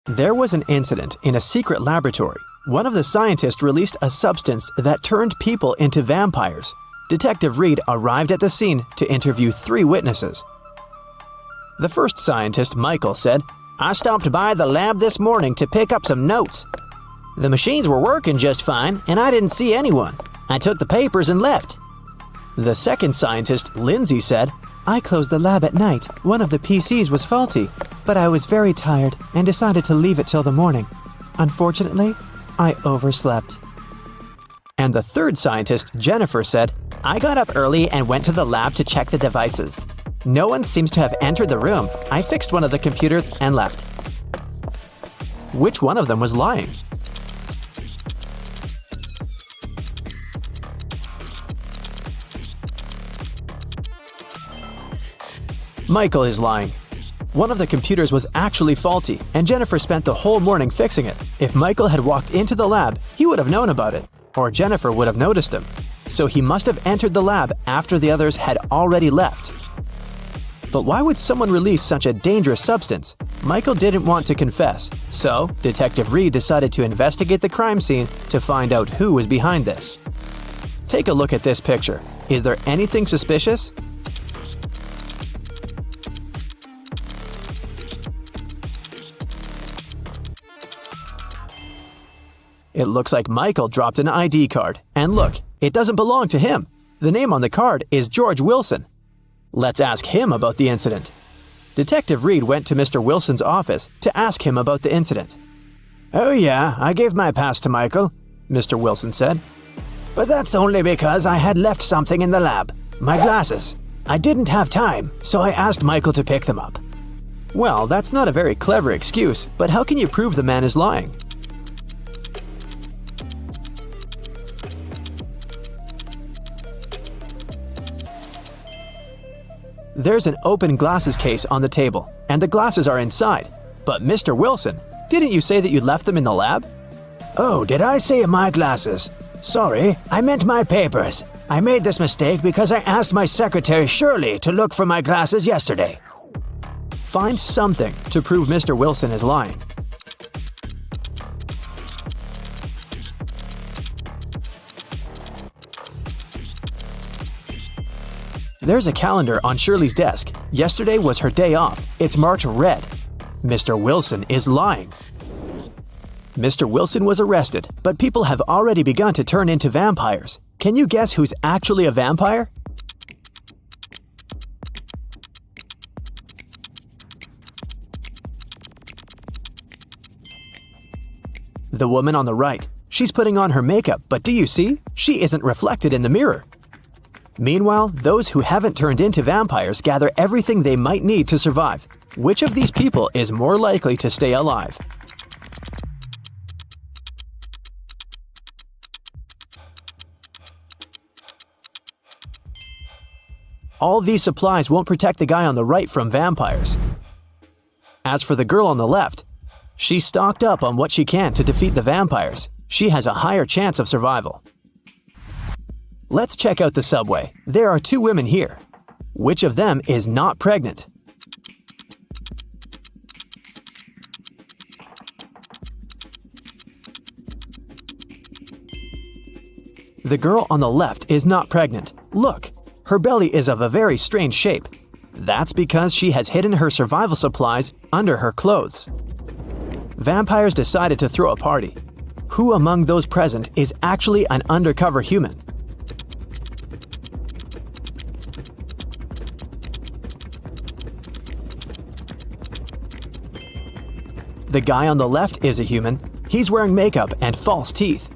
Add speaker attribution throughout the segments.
Speaker 1: There was an incident in a secret laboratory. One of the scientists released a substance that turned people into vampires. Detective Reed arrived at the scene to interview 3 witnesses. The first scientist, Michael, said, "I stopped by the lab this morning to pick up some notes. The machines were working just fine, and I didn't see anyone. I took the papers and left." The second scientist, Lindsay, said, "I closed the lab at night. One of the PCs was faulty, but I was very tired and decided to leave it till the morning. Unfortunately, I overslept." And the third scientist, Jennifer, said, "I got up early and went to the lab to check the devices. No one seems to have entered the room. I fixed one of the computers and left." Which one of them was lying? Michael is lying. One of the computers was actually faulty, and Jennifer spent the whole morning fixing it. If Michael had walked into the lab, he would have known about it, or Jennifer would have noticed him. So he must have entered the lab after the others had already left. But why would someone release such a dangerous substance? Michael didn't want to confess, so Detective Reed decided to investigate the crime scene to find out who was behind this. Take a look at this picture. Is there anything suspicious? It looks like Michael dropped an ID card. And look, it doesn't belong to him. The name on the card is George Wilson. Let's ask him about the incident. Detective Reed went to Mr. Wilson's office to ask him about the incident.
Speaker 2: "Oh yeah, I gave my pass to Michael," Mr. Wilson said. "But that's only because I had left something in the lab. My glasses. I didn't have time, so I asked Michael to pick them up."
Speaker 1: Well, that's not a very clever excuse, but how can you prove the man is lying? There's an open glasses case on the table, and the glasses are inside. But Mr. Wilson, didn't you say that you left them in the lab?
Speaker 2: "Oh, did I say my glasses? Sorry, I meant my papers. I made this mistake because I asked my secretary Shirley to look for my glasses yesterday."
Speaker 1: Find something to prove Mr. Wilson is lying. There's a calendar on Shirley's desk. Yesterday was her day off. It's marked red. Mr. Wilson is lying. Mr. Wilson was arrested, but people have already begun to turn into vampires. Can you guess who's actually a vampire? The woman on the right. She's putting on her makeup, but do you see? She isn't reflected in the mirror. Meanwhile, those who haven't turned into vampires gather everything they might need to survive. Which of these people is more likely to stay alive? All these supplies won't protect the guy on the right from vampires. As for the girl on the left, she's stocked up on what she can to defeat the vampires. She has a higher chance of survival. Let's check out the subway. There are 2 women here. Which of them is not pregnant? The girl on the left is not pregnant. Look, her belly is of a very strange shape. That's because she has hidden her survival supplies under her clothes. Vampires decided to throw a party. Who among those present is actually an undercover human? The guy on the left is a human. He's wearing makeup and false teeth.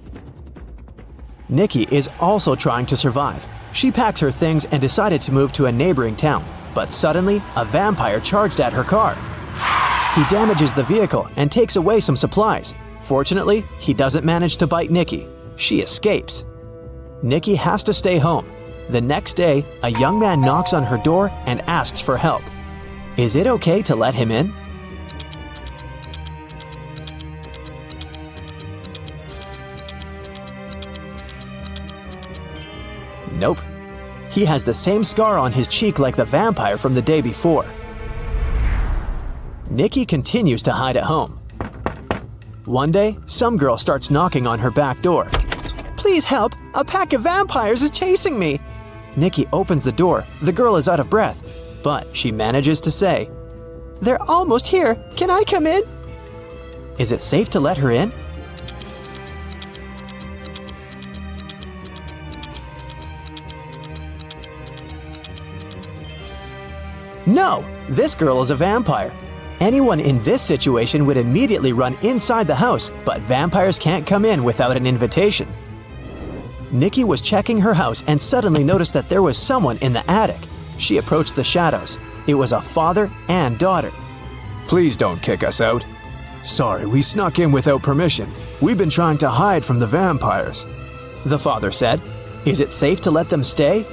Speaker 1: Nikki is also trying to survive. She packs her things and decided to move to a neighboring town. But suddenly, a vampire charged at her car. He damages the vehicle and takes away some supplies. Fortunately, he doesn't manage to bite Nikki. She escapes. Nikki has to stay home. The next day, a young man knocks on her door and asks for help. Is it okay to let him in? Nope. He has the same scar on his cheek like the vampire from the day before. Nikki continues to hide at home. One day, some girl starts knocking on her back door.
Speaker 2: Please help! A pack of vampires is chasing me!
Speaker 1: Nikki opens the door. The girl is out of breath, but she manages to say,
Speaker 2: They're almost here! Can I come in?
Speaker 1: Is it safe to let her in? No! This girl is a vampire. Anyone in this situation would immediately run inside the house, but vampires can't come in without an invitation. Nikki was checking her house and suddenly noticed that there was someone in the attic. She approached the shadows. It was a father and daughter.
Speaker 3: Please don't kick us out. Sorry, we snuck in without permission. We've been trying to hide from the vampires.
Speaker 1: The father said, Is it safe to let them stay?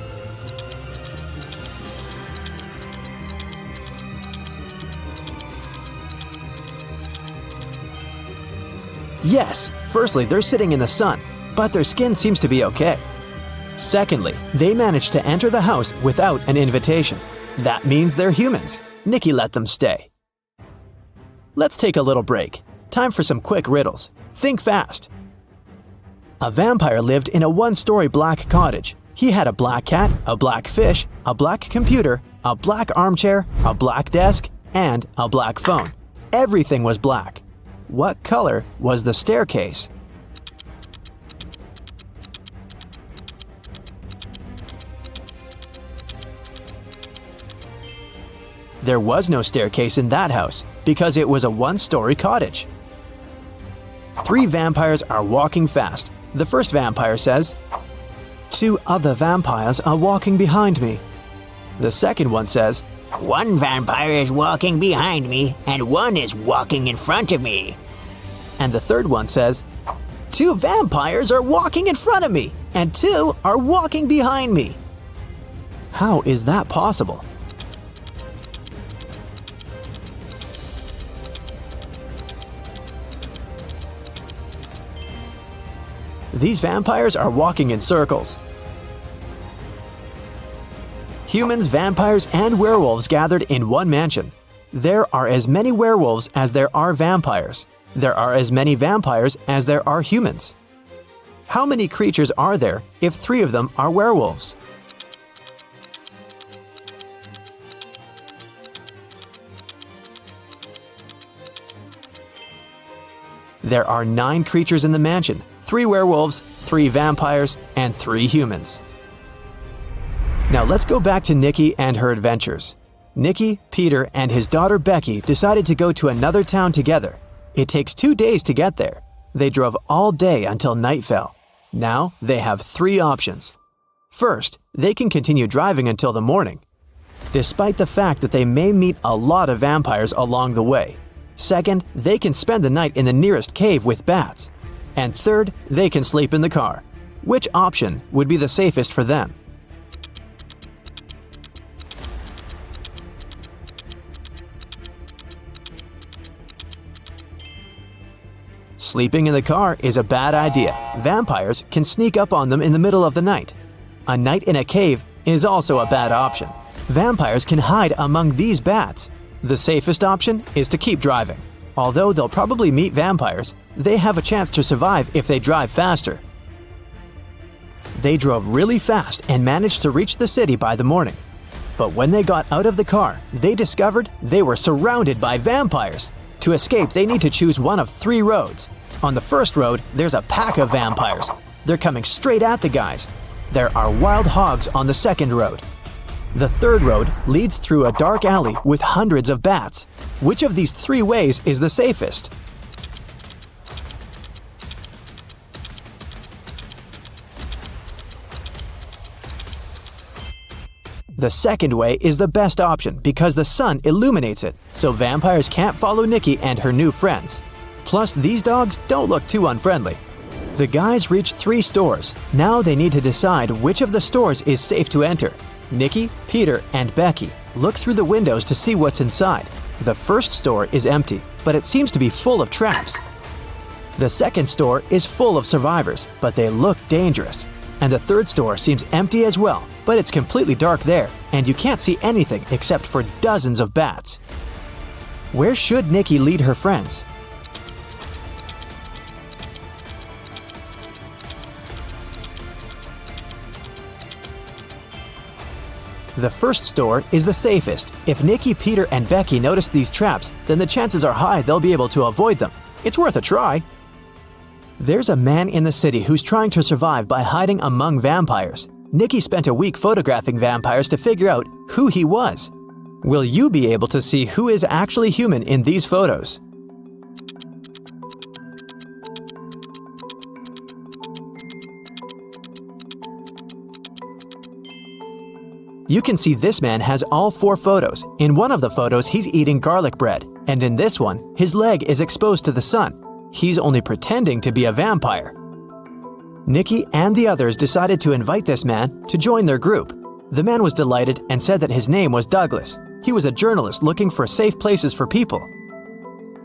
Speaker 1: Yes, firstly, they're sitting in the sun, but their skin seems to be okay. Secondly, they managed to enter the house without an invitation. That means they're humans. Nikki let them stay. Let's take a little break. Time for some quick riddles. Think fast. A vampire lived in a one-story black cottage. He had a black cat, a black fish, a black computer, a black armchair, a black desk, and a black phone. Everything was black. What color was the staircase? There was no staircase in that house because it was a one-story cottage. 3 vampires are walking fast. The first vampire says, 2 other vampires are walking behind me. The second one says,
Speaker 4: 1 vampire is walking behind me, and 1 is walking in front of me.
Speaker 1: And the third one says, 2 vampires are walking in front of me, and 2 are walking behind me. How is that possible? These vampires are walking in circles. Humans, vampires, and werewolves gathered in one mansion. There are as many werewolves as there are vampires. There are as many vampires as there are humans. How many creatures are there if 3 of them are werewolves? There are 9 creatures in the mansion, 3 werewolves, 3 vampires, and 3 humans. Now let's go back to Nikki and her adventures. Nikki, Peter, and his daughter Becky decided to go to another town together. It takes 2 days to get there. They drove all day until night fell. Now they have 3 options. First, they can continue driving until the morning, despite the fact that they may meet a lot of vampires along the way. Second, they can spend the night in the nearest cave with bats. And third, they can sleep in the car. Which option would be the safest for them? Sleeping in the car is a bad idea. Vampires can sneak up on them in the middle of the night. A night in a cave is also a bad option. Vampires can hide among these bats. The safest option is to keep driving. Although they'll probably meet vampires, they have a chance to survive if they drive faster. They drove really fast and managed to reach the city by the morning. But when they got out of the car, they discovered they were surrounded by vampires. To escape, they need to choose one of 3 roads. On the first road, there's a pack of vampires. They're coming straight at the guys. There are wild hogs on the second road. The third road leads through a dark alley with hundreds of bats. Which of these 3 ways is the safest? The second way is the best option because the sun illuminates it, so vampires can't follow Nikki and her new friends. Plus, these dogs don't look too unfriendly. The guys reach 3 stores. Now they need to decide which of the stores is safe to enter. Nikki, Peter, and Becky look through the windows to see what's inside. The first store is empty, but it seems to be full of traps. The second store is full of survivors, but they look dangerous. And the third store seems empty as well, but it's completely dark there, and you can't see anything except for dozens of bats. Where should Nikki lead her friends? The first store is the safest. If Nikki, Peter, and Becky notice these traps, then the chances are high they'll be able to avoid them. It's worth a try. There's a man in the city who's trying to survive by hiding among vampires. Nikki spent a week photographing vampires to figure out who he was. Will you be able to see who is actually human in these photos? You can see this man has all 4 photos. In one of the photos, he's eating garlic bread, and in this one, his leg is exposed to the sun. He's only pretending to be a vampire. Nikki and the others decided to invite this man to join their group. The man was delighted and said that his name was Douglas. He was a journalist looking for safe places for people.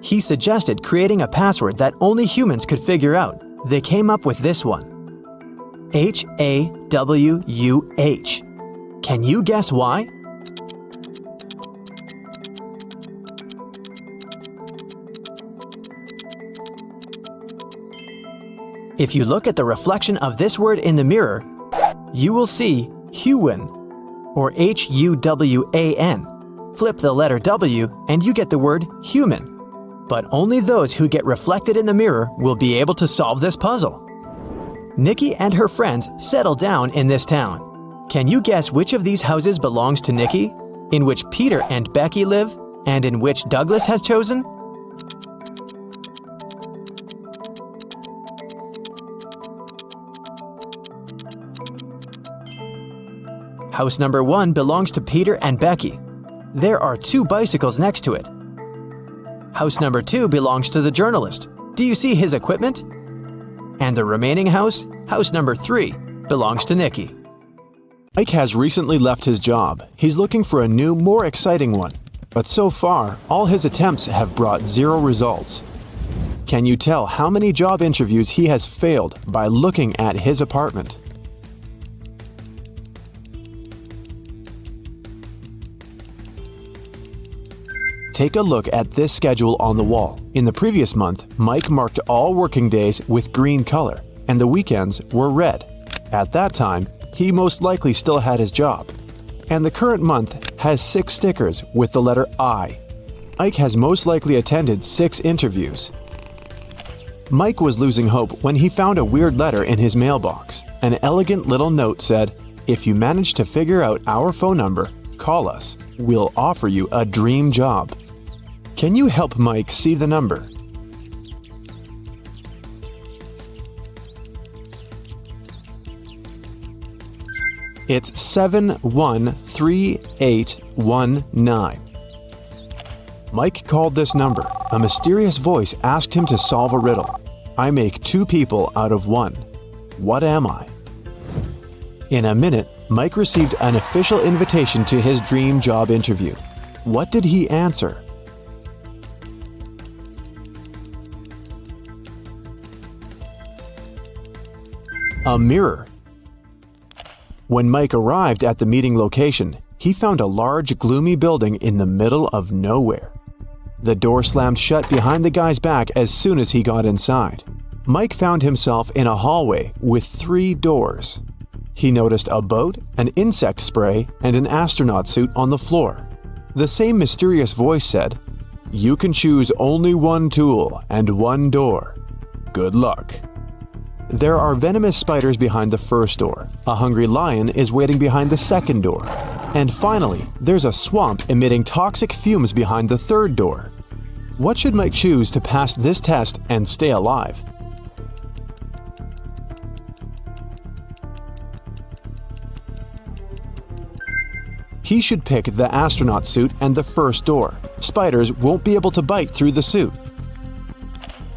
Speaker 1: He suggested creating a password that only humans could figure out. They came up with this one: HAWUH. Can you guess why? If you look at the reflection of this word in the mirror, you will see Huwan, or Huwan. Flip the letter W and you get the word human. But only those who get reflected in the mirror will be able to solve this puzzle. Nikki and her friends settle down in this town. Can you guess which of these houses belongs to Nikki, in which Peter and Becky live, and in which Douglas has chosen? House number 1 belongs to Peter and Becky. There are 2 bicycles next to it. House number 2 belongs to the journalist. Do you see his equipment? And the remaining house, house number 3, belongs to Nikki.
Speaker 3: Mike has recently left his job. He's looking for a new, more exciting one. But so far, all his attempts have brought 0 results. Can you tell how many job interviews he has failed by looking at his apartment? Take a look at this schedule on the wall. In the previous month, Mike marked all working days with green color, and the weekends were red. At that time, he most likely still had his job. And the current month has 6 stickers with the letter I. Mike has most likely attended 6 interviews. Mike was losing hope when he found a weird letter in his mailbox. An elegant little note said, "If you manage to figure out our phone number, call us. We'll offer you a dream job." Can you help Mike see the number? It's 713819. Mike called this number. A mysterious voice asked him to solve a riddle. I make 2 people out of 1. What am I? In a minute, Mike received an official invitation to his dream job interview. What did he answer? A mirror. When Mike arrived at the meeting location, he found a large, gloomy building in the middle of nowhere. The door slammed shut behind the guy's back as soon as he got inside. Mike found himself in a hallway with 3 doors. He noticed a boat, an insect spray, and an astronaut suit on the floor. The same mysterious voice said, "You can choose only 1 tool and 1 door. Good luck." There are venomous spiders behind the first door. A hungry lion is waiting behind the second door. And finally, there's a swamp emitting toxic fumes behind the third door. What should Mike choose to pass this test and stay alive? He should pick the astronaut suit and the first door. Spiders won't be able to bite through the suit.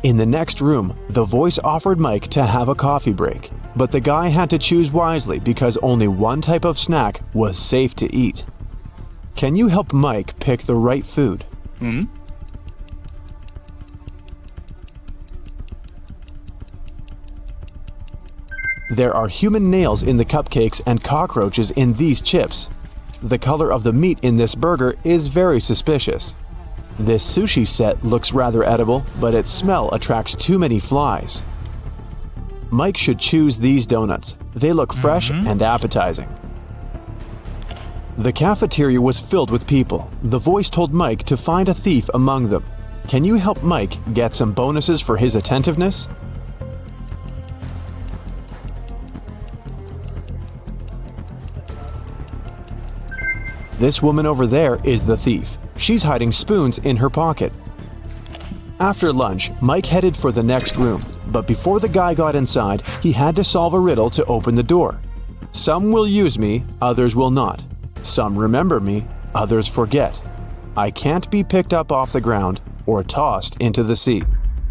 Speaker 3: In the next room, the voice offered Mike to have a coffee break, but the guy had to choose wisely because only 1 type of snack was safe to eat. Can you help Mike pick the right food? There are human nails in the cupcakes and cockroaches in these chips. The color of the meat in this burger is very suspicious. This sushi set looks rather edible, but its smell attracts too many flies. Mike should choose these donuts. They look fresh and appetizing. The cafeteria was filled with people. The voice told Mike to find a thief among them. Can you help Mike get some bonuses for his attentiveness? This woman over there is the thief. She's hiding spoons in her pocket. After lunch, Mike headed for the next room, but before the guy got inside, he had to solve a riddle to open the door. Some will use me, others will not. Some remember me, others forget. I can't be picked up off the ground or tossed into the sea.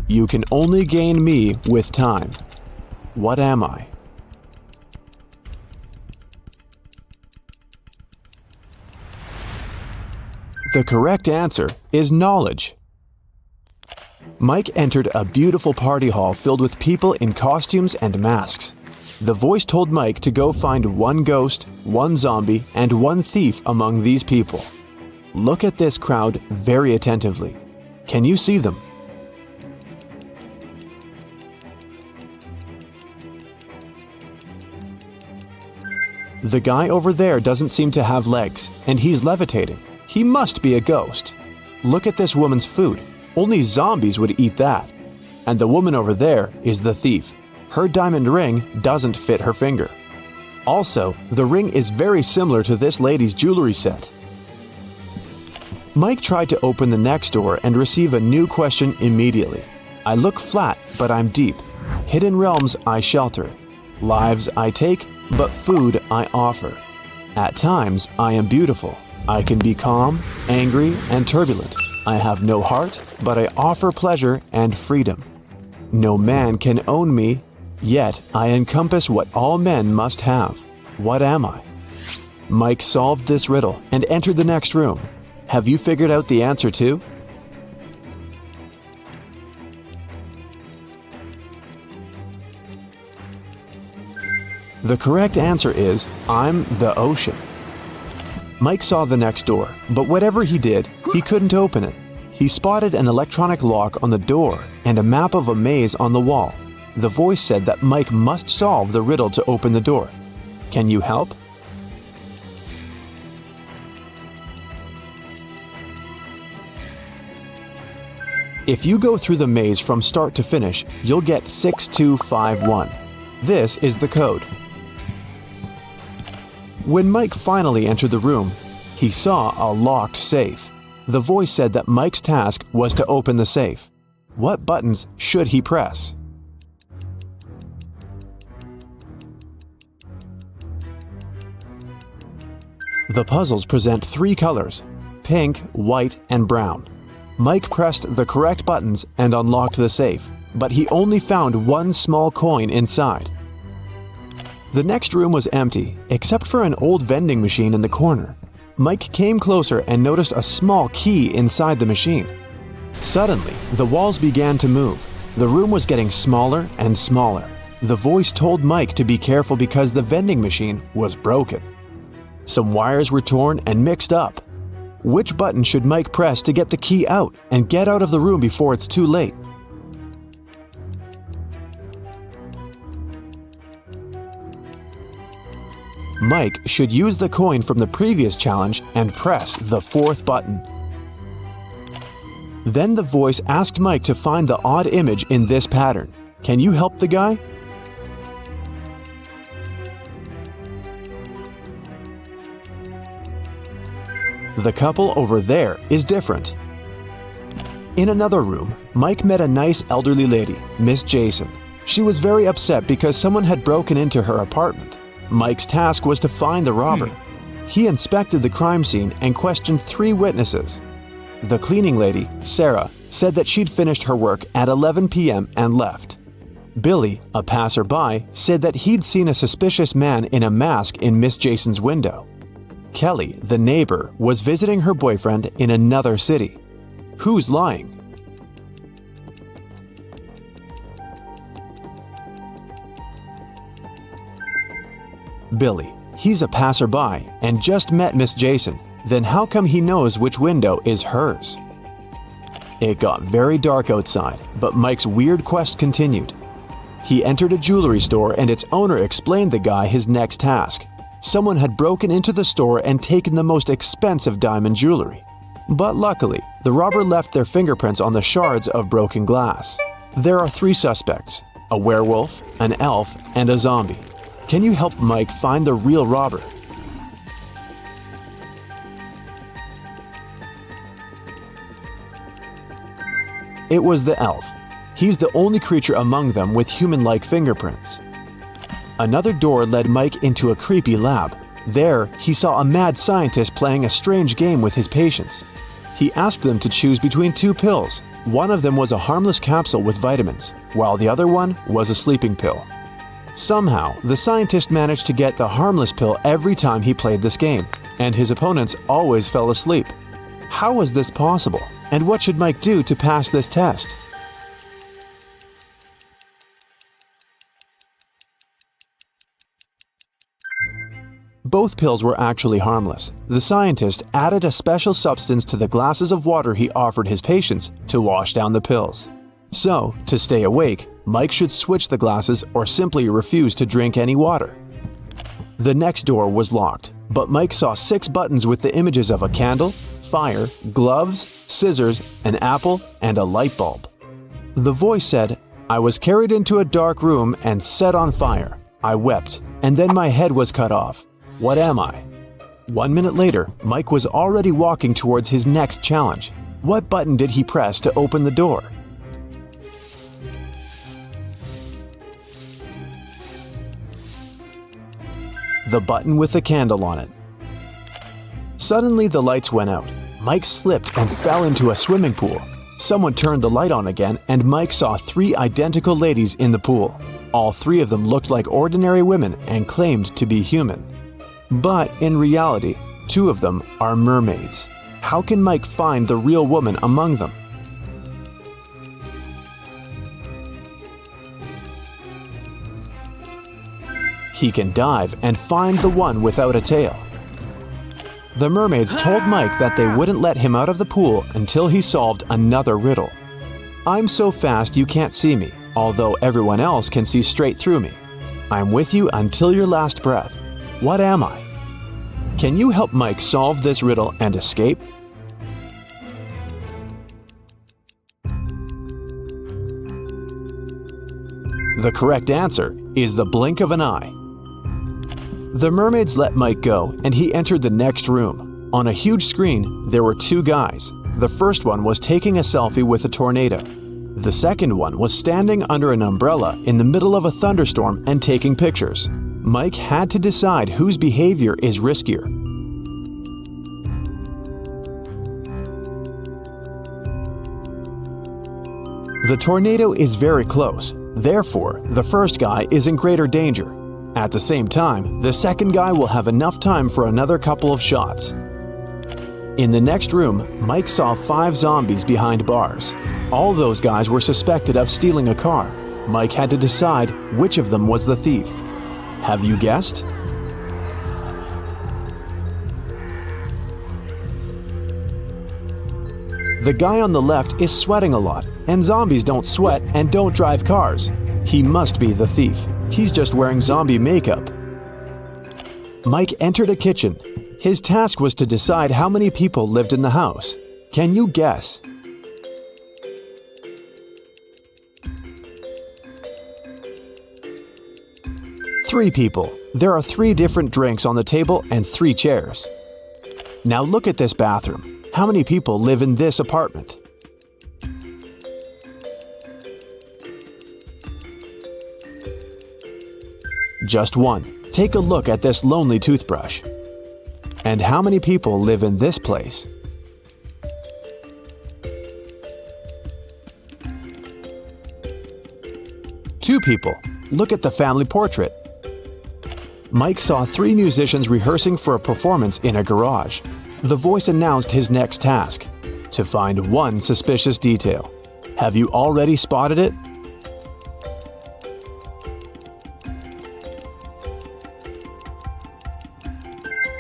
Speaker 3: You can only gain me with time. What am I? The correct answer is knowledge. Mike entered a beautiful party hall filled with people in costumes and masks. The voice told Mike to go find one ghost, one zombie, and one thief among these people. Look at this crowd very attentively. Can you see them? The guy over there doesn't seem to have legs, and he's levitating. He must be a ghost. Look at this woman's food. Only zombies would eat that. And the woman over there is the thief. Her diamond ring doesn't fit her finger. Also, the ring is very similar to this lady's jewelry set. Mike tried to open the next door and receive a new question immediately. I look flat, but I'm deep. Hidden realms I shelter. Lives I take, but food I offer. At times I am beautiful. I can be calm, angry, and turbulent. I have no heart, but I offer pleasure and freedom. No man can own me, yet I encompass what all men must have. What am I? Mike solved this riddle and entered the next room. Have you figured out the answer too? The correct answer is, I'm the ocean. Mike saw the next door, but whatever he did, he couldn't open it. He spotted an electronic lock on the door and a map of a maze on the wall. The voice said that Mike must solve the riddle to open the door. Can you help? If you go through the maze from start to finish, you'll get 6251. This is the code. When Mike finally entered the room, he saw a locked safe. The voice said that Mike's task was to open the safe. What buttons should he press? The puzzles present three colors: pink, white, and brown. Mike pressed the correct buttons and unlocked the safe, but he only found one small coin inside. The next room was empty, except for an old vending machine in the corner. Mike came closer and noticed a small key inside the machine. Suddenly, the walls began to move. The room was getting smaller and smaller. The voice told Mike to be careful because the vending machine was broken. Some wires were torn and mixed up. Which button should Mike press to get the key out and get out of the room before it's too late? Mike should use the coin from the previous challenge and press the fourth button. Then the voice asked Mike to find the odd image in this pattern. Can you help the guy? The couple over there is different. In another room, Mike met a nice elderly lady, Miss Jason. She was very upset because someone had broken into her apartment. Mike's task was to find the robber. He inspected the crime scene and questioned 3 witnesses. The cleaning lady, Sarah, said that she'd finished her work at 11 p.m. and left. Billy, a passerby, said that he'd seen a suspicious man in a mask in Miss Jason's window. Kelly, the neighbor, was visiting her boyfriend in another city. Who's lying? Billy. He's a passerby and just met Miss Jason. Then how come he knows which window is hers? It got very dark outside, but Mike's weird quest continued. He entered a jewelry store and its owner explained the guy his next task. Someone had broken into the store and taken the most expensive diamond jewelry. But luckily, the robber left their fingerprints on the shards of broken glass. There are 3 suspects: a werewolf, an elf, and a zombie. Can you help Mike find the real robber? It was the elf. He's the only creature among them with human-like fingerprints. Another door led Mike into a creepy lab. There, he saw a mad scientist playing a strange game with his patients. He asked them to choose between 2 pills. One of them was a harmless capsule with vitamins, while the other one was a sleeping pill. Somehow, the scientist managed to get the harmless pill every time he played this game, and his opponents always fell asleep. How was this possible? And what should Mike do to pass this test? Both pills were actually harmless. The scientist added a special substance to the glasses of water he offered his patients to wash down the pills. So, to stay awake, Mike should switch the glasses or simply refuse to drink any water. The next door was locked, but Mike saw 6 buttons with the images of a candle, fire, gloves, scissors, an apple, and a light bulb. The voice said, "I was carried into a dark room and set on fire. I wept, and then my head was cut off. What am I?" 1 minute later, Mike was already walking towards his next challenge. What button did he press to open the door? The button with the candle on it. Suddenly, the lights went out. Mike slipped and fell into a swimming pool. Someone turned the light on again, and Mike saw 3 identical ladies in the pool. All 3 of them looked like ordinary women and claimed to be human. But in reality, 2 of them are mermaids. How can Mike find the real woman among them? He can dive and find the one without a tail. The mermaids told Mike that they wouldn't let him out of the pool until he solved another riddle. "I'm so fast you can't see me, although everyone else can see straight through me. I'm with you until your last breath. What am I?" Can you help Mike solve this riddle and escape? The correct answer is the blink of an eye. The mermaids let Mike go, and he entered the next room. On a huge screen, there were 2 guys. The first one was taking a selfie with a tornado. The second one was standing under an umbrella in the middle of a thunderstorm and taking pictures. Mike had to decide whose behavior is riskier. The tornado is very close. Therefore, the first guy is in greater danger. At the same time, the second guy will have enough time for another couple of shots. In the next room, Mike saw 5 zombies behind bars. All those guys were suspected of stealing a car. Mike had to decide which of them was the thief. Have you guessed? The guy on the left is sweating a lot, and zombies don't sweat and don't drive cars. He must be the thief. He's just wearing zombie makeup. Mike entered a kitchen. His task was to decide how many people lived in the house. Can you guess? Three people. There are 3 different drinks on the table and 3 chairs. Now look at this bathroom. How many people live in this apartment? Just 1. Take a look at this lonely toothbrush. And how many people live in this place? Two people. Look at the family portrait. Mike saw 3 musicians rehearsing for a performance in a garage. The voice announced his next task: to find 1 suspicious detail. Have you already spotted it?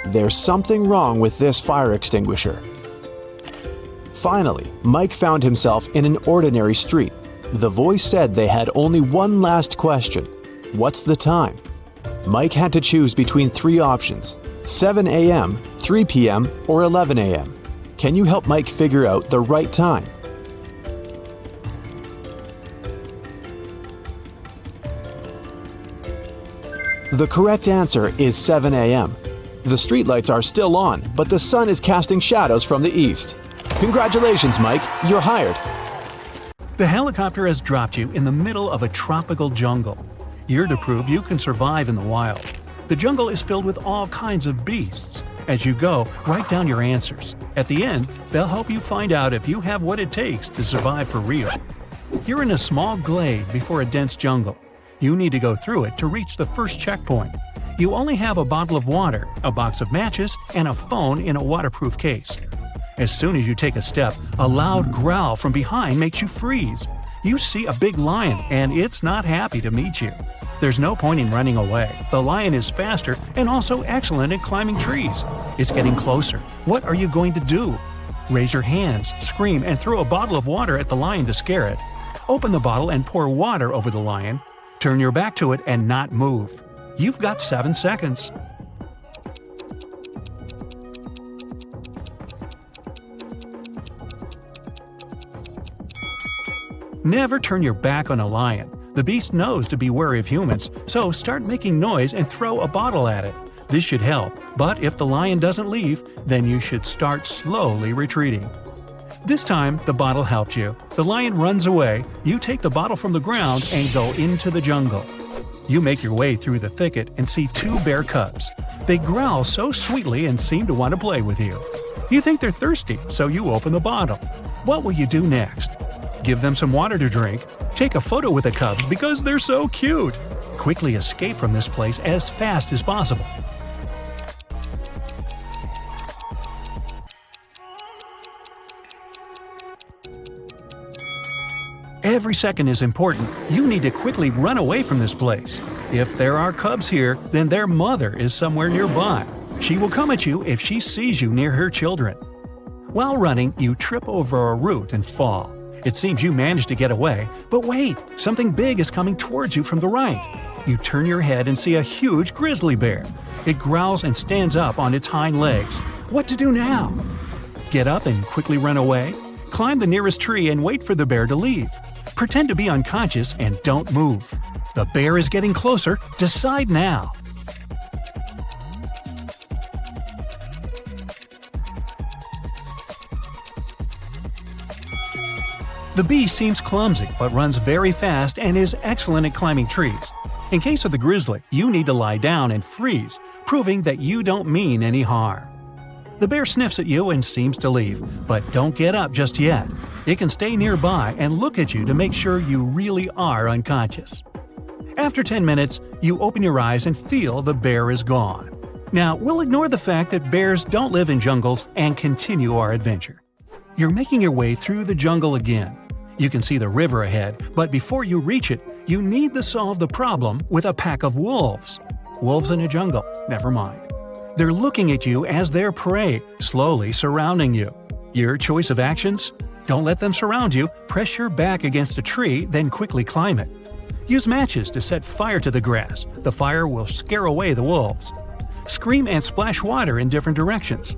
Speaker 3: There's something wrong with this fire extinguisher. Finally, Mike found himself in an ordinary street. The voice said they had only one last question. What's the time? Mike had to choose between 3 options: 7 a.m., 3 p.m., or 11 a.m. Can you help Mike figure out the right time? The correct answer is 7 a.m. The streetlights are still on, but the sun is casting shadows from the east. Congratulations, Mike. You're hired.
Speaker 5: The helicopter has dropped you in the middle of a tropical jungle. You're to prove you can survive in the wild. The jungle is filled with all kinds of beasts. As you go, write down your answers. At the end, they'll help you find out if you have what it takes to survive for real. You're in a small glade before a dense jungle. You need to go through it to reach the first checkpoint. You only have a bottle of water, a box of matches, and a phone in a waterproof case. As soon as you take a step, a loud growl from behind makes you freeze. You see a big lion, and it's not happy to meet you. There's no point in running away. The lion is faster and also excellent at climbing trees. It's getting closer. What are you going to do? Raise your hands, scream, and throw a bottle of water at the lion to scare it. Open the bottle and pour water over the lion. Turn your back to it and not move. You've got 7 seconds. Never turn your back on a lion. The beast knows to be wary of humans, so start making noise and throw a bottle at it. This should help, but if the lion doesn't leave, then you should start slowly retreating. This time, the bottle helped you. The lion runs away, you take the bottle from the ground and go into the jungle. You make your way through the thicket and see 2 bear cubs. They growl so sweetly and seem to want to play with you. You think they're thirsty, so you open the bottle. What will you do next? Give them some water to drink. Take a photo with the cubs because they're so cute. Quickly escape from this place as fast as possible. Every second is important. You need to quickly run away from this place. If there are cubs here, then their mother is somewhere nearby. She will come at you if she sees you near her children. While running, you trip over a root and fall. It seems you managed to get away, but wait, something big is coming towards you from the right. You turn your head and see a huge grizzly bear. It growls and stands up on its hind legs. What to do now? Get up and quickly run away? Climb the nearest tree and wait for the bear to leave. Pretend to be unconscious and don't move. The bear is getting closer. Decide now. The beast seems clumsy but runs very fast and is excellent at climbing trees. In case of the grizzly, you need to lie down and freeze, proving that you don't mean any harm. The bear sniffs at you and seems to leave, but don't get up just yet. It can stay nearby and look at you to make sure you really are unconscious. After 10 minutes, you open your eyes and feel the bear is gone. Now, we'll ignore the fact that bears don't live in jungles and continue our adventure. You're making your way through the jungle again. You can see the river ahead, but before you reach it, you need to solve the problem with a pack of wolves. Wolves in a jungle, never mind. They're looking at you as their prey, slowly surrounding you. Your choice of actions? Don't let them surround you, press your back against a tree, then quickly climb it. Use matches to set fire to the grass. The fire will scare away the wolves. Scream and splash water in different directions.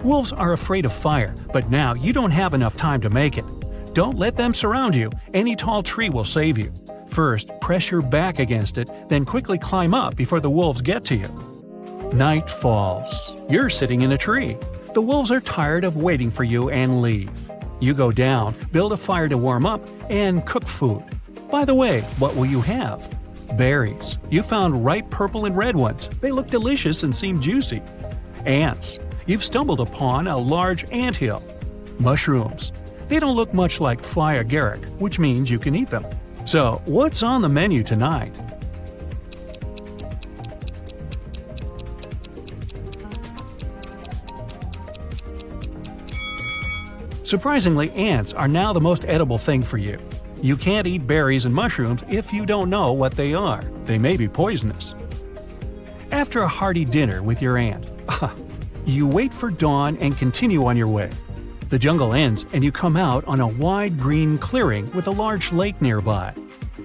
Speaker 5: Wolves are afraid of fire, but now you don't have enough time to make it. Don't let them surround you. Any tall tree will save you. First, press your back against it, then quickly climb up before the wolves get to you. Night falls. You're sitting in a tree. The wolves are tired of waiting for you and leave. You go down, build a fire to warm up, and cook food. By the way, what will you have? Berries. You found ripe purple and red ones. They look delicious and seem juicy. Ants. You've stumbled upon a large anthill. Mushrooms. They don't look much like fly agaric, which means you can eat them. So, what's on the menu tonight? Surprisingly, ants are now the most edible thing for you. You can't eat berries and mushrooms if you don't know what they are. They may be poisonous. After a hearty dinner with your aunt, you wait for dawn and continue on your way. The jungle ends and you come out on a wide green clearing with a large lake nearby.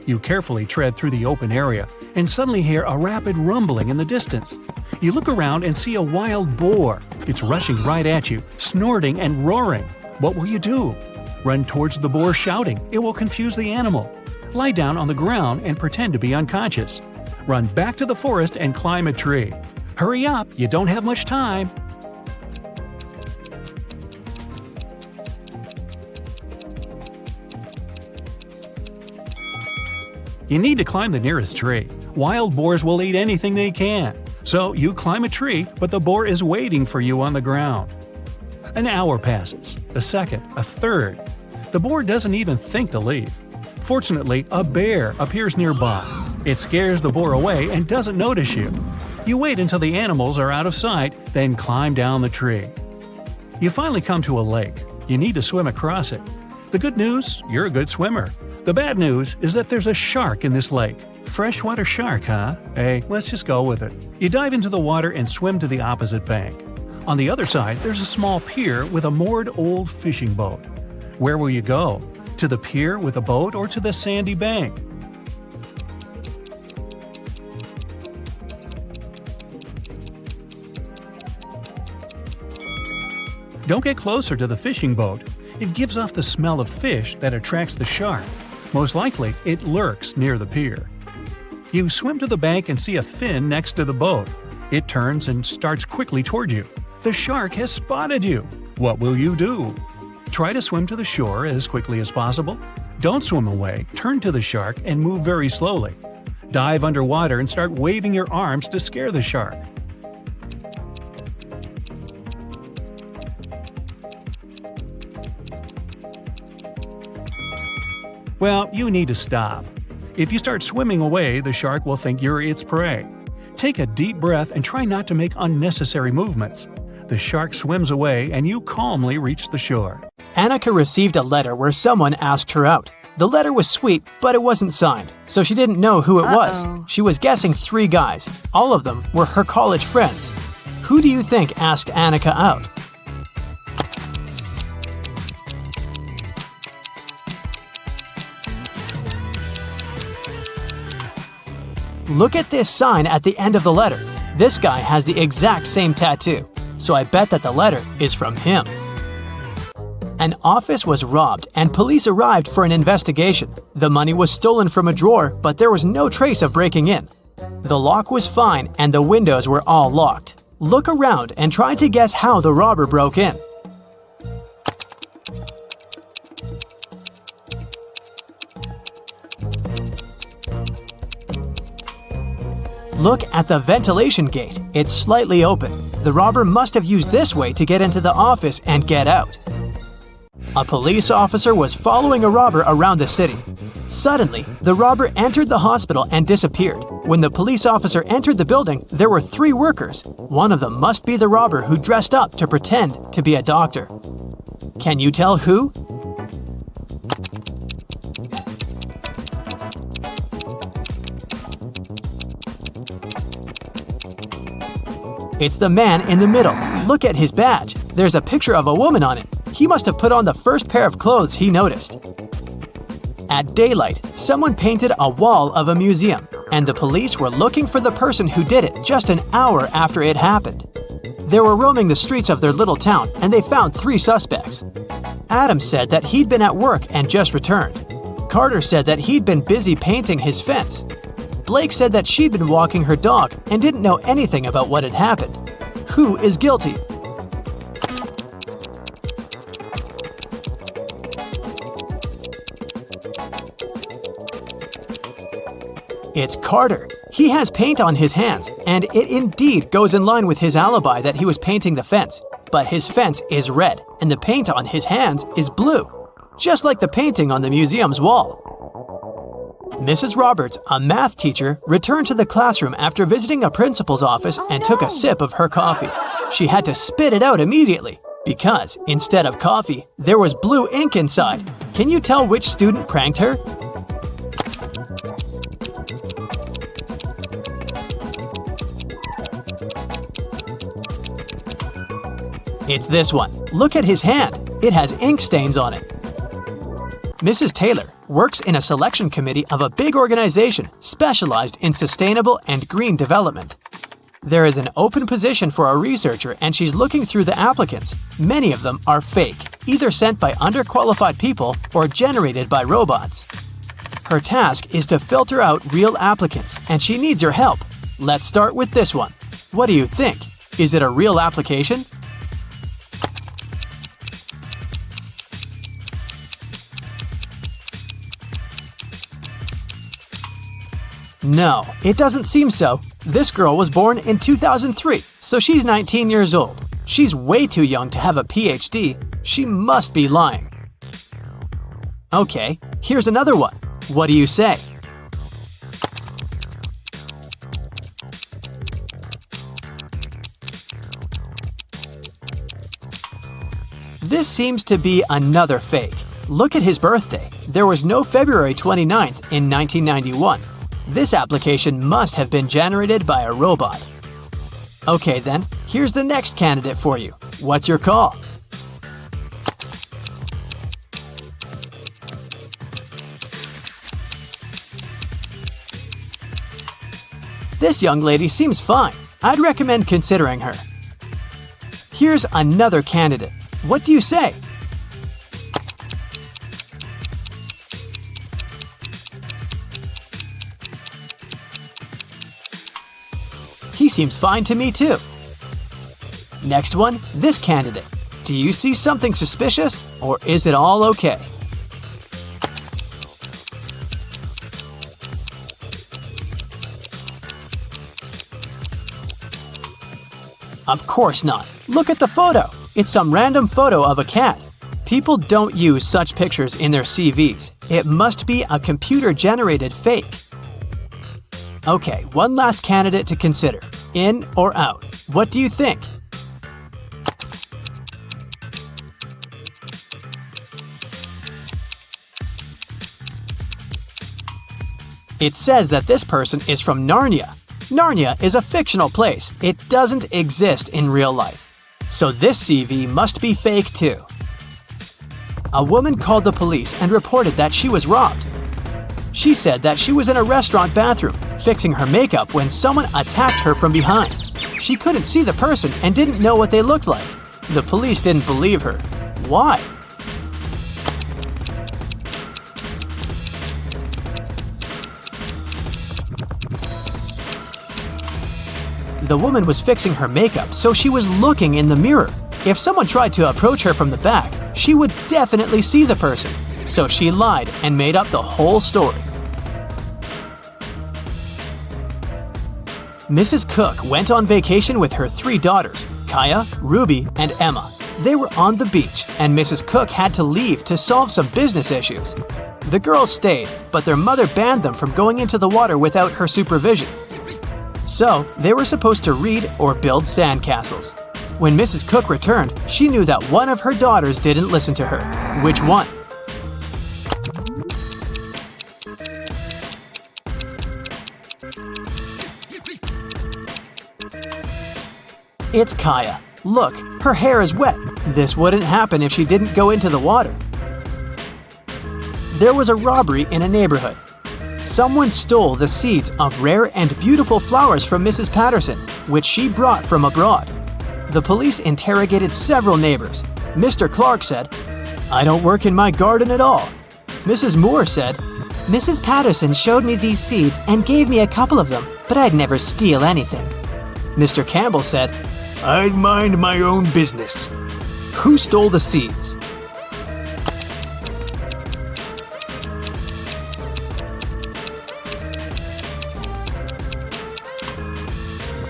Speaker 5: You carefully tread through the open area and suddenly hear a rapid rumbling in the distance. You look around and see a wild boar. It's rushing right at you, snorting and roaring. What will you do? Run towards the boar shouting. It will confuse the animal. Lie down on the ground and pretend to be unconscious. Run back to the forest and climb a tree. Hurry up, you don't have much time. You need to climb the nearest tree. Wild boars will eat anything they can. So you climb a tree, but the boar is waiting for you on the ground. An hour passes, a second, a third. The boar doesn't even think to leave. Fortunately, a bear appears nearby. It scares the boar away and doesn't notice you. You wait until the animals are out of sight, then climb down the tree. You finally come to a lake. You need to swim across it. The good news, you're a good swimmer. The bad news is that there's a shark in this lake. Freshwater shark, huh? Hey, let's just go with it. You dive into the water and swim to the opposite bank. On the other side, there's a small pier with a moored old fishing boat. Where will you go? To the pier with a boat or to the sandy bank? Don't get closer to the fishing boat. It gives off the smell of fish that attracts the shark. Most likely, it lurks near the pier. You swim to the bank and see a fin next to the boat. It turns and starts quickly toward you. The shark has spotted you. What will you do? Try to swim to the shore as quickly as possible. Don't swim away, turn to the shark and move very slowly. Dive underwater and start waving your arms to scare the shark. Well, you need to stop. If you start swimming away, the shark will think you're its prey. Take a deep breath and try not to make unnecessary movements. The shark swims away and you calmly reach the shore.
Speaker 1: Annika received a letter where someone asked her out. The letter was sweet, but it wasn't signed, so she didn't know who it was. She was guessing 3 guys. All of them were her college friends. Who do you think asked Annika out? Look at this sign at the end of the letter. This guy has the exact same tattoo, so I bet that the letter is from him. An office was robbed and police arrived for an investigation. The money was stolen from a drawer, but there was no trace of breaking in. The lock was fine and the windows were all locked. Look around and try to guess how the robber broke in. Look at the ventilation gate. It's slightly open. The robber must have used this way to get into the office and get out. A police officer was following a robber around the city. Suddenly, the robber entered the hospital and disappeared. When the police officer entered the building, there were 3 workers. One of them must be the robber who dressed up to pretend to be a doctor. Can you tell who? It's the man in the middle. Look at his badge. There's a picture of a woman on it. He must have put on the first pair of clothes he noticed. At daylight, someone painted a wall of a museum, and the police were looking for the person who did it just an hour after it happened. They were roaming the streets of their little town, and they found 3 suspects. Adam said that he'd been at work and just returned. Carter said that he'd been busy painting his fence. Blake said that she'd been walking her dog and didn't know anything about what had happened. Who is guilty? It's Carter. He has paint on his hands, and it indeed goes in line with his alibi that he was painting the fence. But his fence is red, and the paint on his hands is blue, just like the painting on the museum's wall. Mrs. Roberts, a math teacher, returned to the classroom after visiting a principal's office and took a sip of her coffee. She had to spit it out immediately because, instead of coffee, there was blue ink inside. Can you tell which student pranked her? It's this one. Look at his hand. It has ink stains on it. Mrs. Taylor works in a selection committee of a big organization specialized in sustainable and green development. There is an open position for a researcher and she's looking through the applicants. Many of them are fake, either sent by underqualified people or generated by robots. Her task is to filter out real applicants and she needs your help. Let's start with this one. What do you think? Is it a real application? No, it doesn't seem so. This girl was born in 2003, so she's 19 years old. She's way too young to have a PhD. She must be lying. Okay, here's another one. What do you say? This seems to be another fake. Look at his birthday. There was no February 29th in 1991. This application must have been generated by a robot. Okay then, here's the next candidate for you. What's your call? This young lady seems fine. I'd recommend considering her. Here's another candidate. What do you say? He seems fine to me too. Next one, this candidate. Do you see something suspicious, or is it all okay? Of course not. Look at the photo. It's some random photo of a cat. People don't use such pictures in their CVs. It must be a computer-generated fake. Okay, one last candidate to consider. In or out? What do you think? It says that this person is from Narnia. Narnia is a fictional place. It doesn't exist in real life. So this CV must be fake too. A woman called the police and reported that she was robbed. She said that she was in a restaurant bathroom, fixing her makeup when someone attacked her from behind. She couldn't see the person and didn't know what they looked like. The police didn't believe her. Why? The woman was fixing her makeup, so she was looking in the mirror. If someone tried to approach her from the back, she would definitely see the person. So she lied and made up the whole story. Mrs. Cook went on vacation with her 3 daughters, Kaya, Ruby, and Emma. They were on the beach, and Mrs. Cook had to leave to solve some business issues. The girls stayed, but their mother banned them from going into the water without her supervision. So, they were supposed to read or build sandcastles. When Mrs. Cook returned, she knew that one of her daughters didn't listen to her. Which one? It's Kaya. Look, her hair is wet. This wouldn't happen if she didn't go into the water. There was a robbery in a neighborhood. Someone stole the seeds of rare and beautiful flowers from Mrs. Patterson, which she brought from abroad. The police interrogated several neighbors. Mr. Clark said, "I don't work in my garden at all." Mrs. Moore said, "Mrs. Patterson showed me these seeds and gave me a couple of them, but I'd never steal anything." Mr. Campbell said, "I'd mind my own business." Who stole the seeds?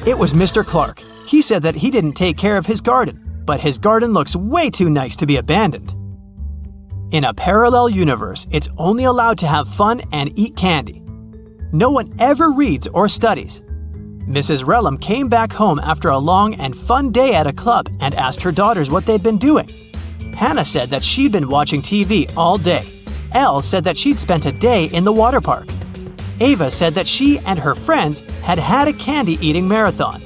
Speaker 1: It was Mr. Clark. He said that he didn't take care of his garden, but his garden looks way too nice to be abandoned. In a parallel universe, it's only allowed to have fun and eat candy. No one ever reads or studies. Mrs. Relham came back home after a long and fun day at a club and asked her daughters what they'd been doing. Hannah said that she'd been watching TV all day. Elle said that she'd spent a day in the water park. Ava said that she and her friends had had a candy-eating marathon.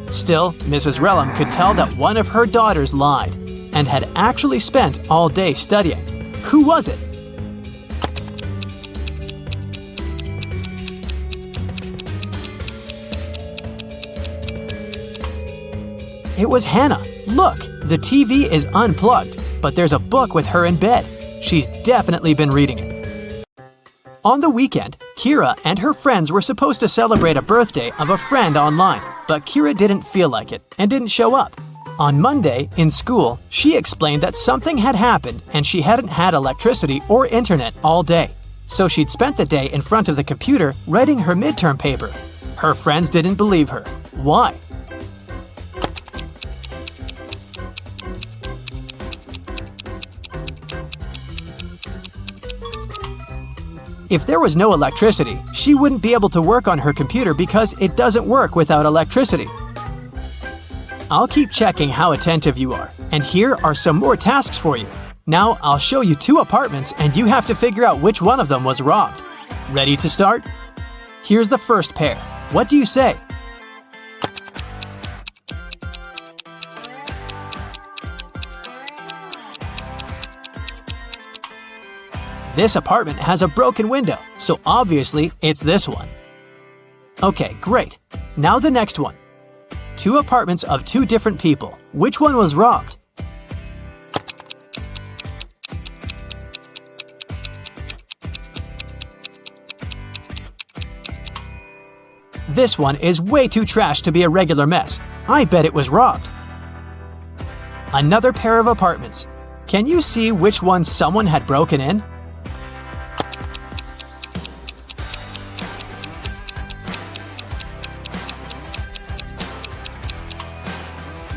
Speaker 1: Still, Mrs. Relham could tell that one of her daughters lied. and had actually spent all day studying. Who was it? It was Hannah. Look, the TV is unplugged, but there's a book with her in bed. She's definitely been reading it. On the weekend, Kira and her friends were supposed to celebrate a birthday of a friend online, but Kira didn't feel like it and didn't show up. On Monday, in school, she explained that something had happened and she hadn't had electricity or internet all day. So she'd spent the day in front of the computer writing her midterm paper. Her friends didn't believe her. Why? If there was no electricity, she wouldn't be able to work on her computer because it doesn't work without electricity. I'll keep checking how attentive you are, and here are some more tasks for you. Now I'll show you 2 apartments and you have to figure out which one of them was robbed. Ready to start? Here's the first pair. What do you say? This apartment has a broken window, so obviously it's this one. Okay, great. Now the next one. 2 apartments of 2 different people. Which one was robbed? This one is way too trash to be a regular mess. I bet it was robbed. Another pair of apartments. Can you see which one someone had broken in?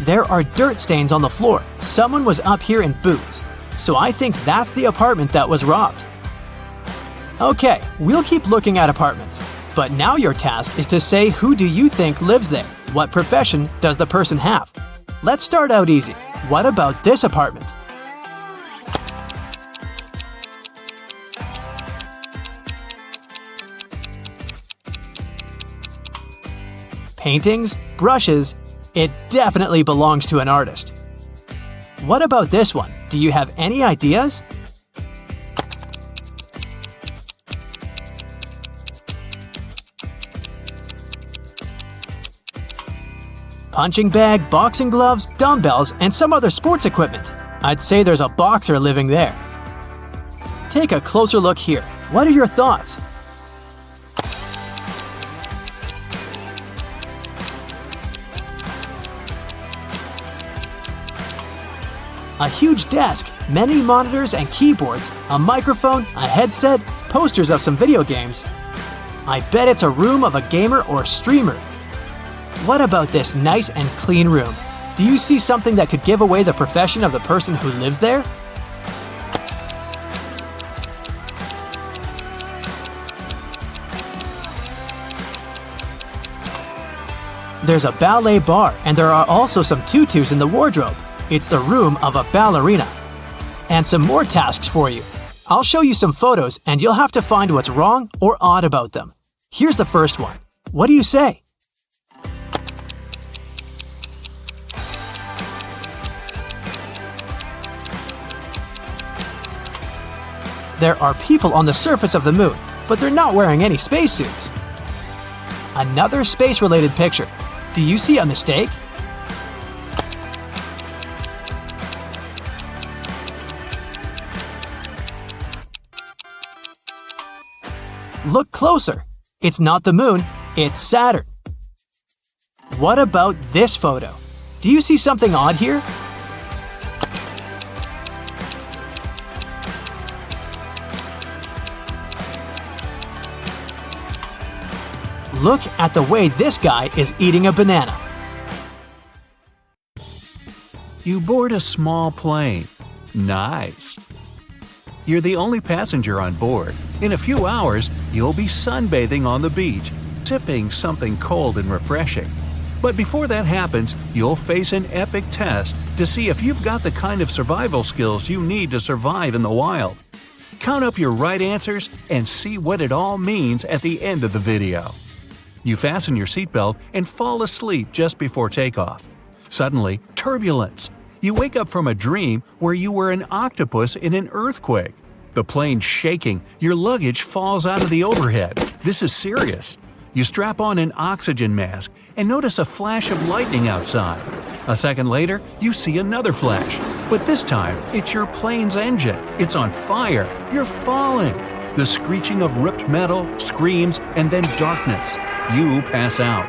Speaker 1: There are dirt stains on the floor. Someone was up here in boots. So I think that's the apartment that was robbed. Okay, we'll keep looking at apartments. But now your task is to say who do you think lives there? What profession does the person have? Let's start out easy. What about this apartment? Paintings, brushes, it definitely belongs to an artist. What about this one? Do you have any ideas? Punching bag, boxing gloves, dumbbells, and some other sports equipment. I'd say there's a boxer living there. Take a closer look here. What are your thoughts? A huge desk, many monitors and keyboards, a microphone, a headset, posters of some video games. I bet it's a room of a gamer or streamer. What about this nice and clean room? Do you see something that could give away the profession of the person who lives there? There's a ballet bar, and there are also some tutus in the wardrobe. It's the room of a ballerina. And some more tasks for you. I'll show you some photos and you'll have to find what's wrong or odd about them. Here's the first one. What do you say? There are people on the surface of the moon, but they're not wearing any spacesuits. Another space-related picture. Do you see a mistake? Look closer. It's not the moon, it's Saturn. What about this photo? Do you see something odd here? Look at the way this guy is eating a banana.
Speaker 5: You board a small plane. Nice. You're the only passenger on board. In a few hours, you'll be sunbathing on the beach, sipping something cold and refreshing. But before that happens, you'll face an epic test to see if you've got the kind of survival skills you need to survive in the wild. Count up your right answers and see what it all means at the end of the video. You fasten your seatbelt and fall asleep just before takeoff. Suddenly, turbulence. You wake up from a dream where you were an octopus in an earthquake. The plane's shaking, your luggage falls out of the overhead. This is serious. You strap on an oxygen mask and notice a flash of lightning outside. A second later, you see another flash. But this time, it's your plane's engine. It's on fire. You're falling. The screeching of ripped metal, screams, and then darkness. You pass out.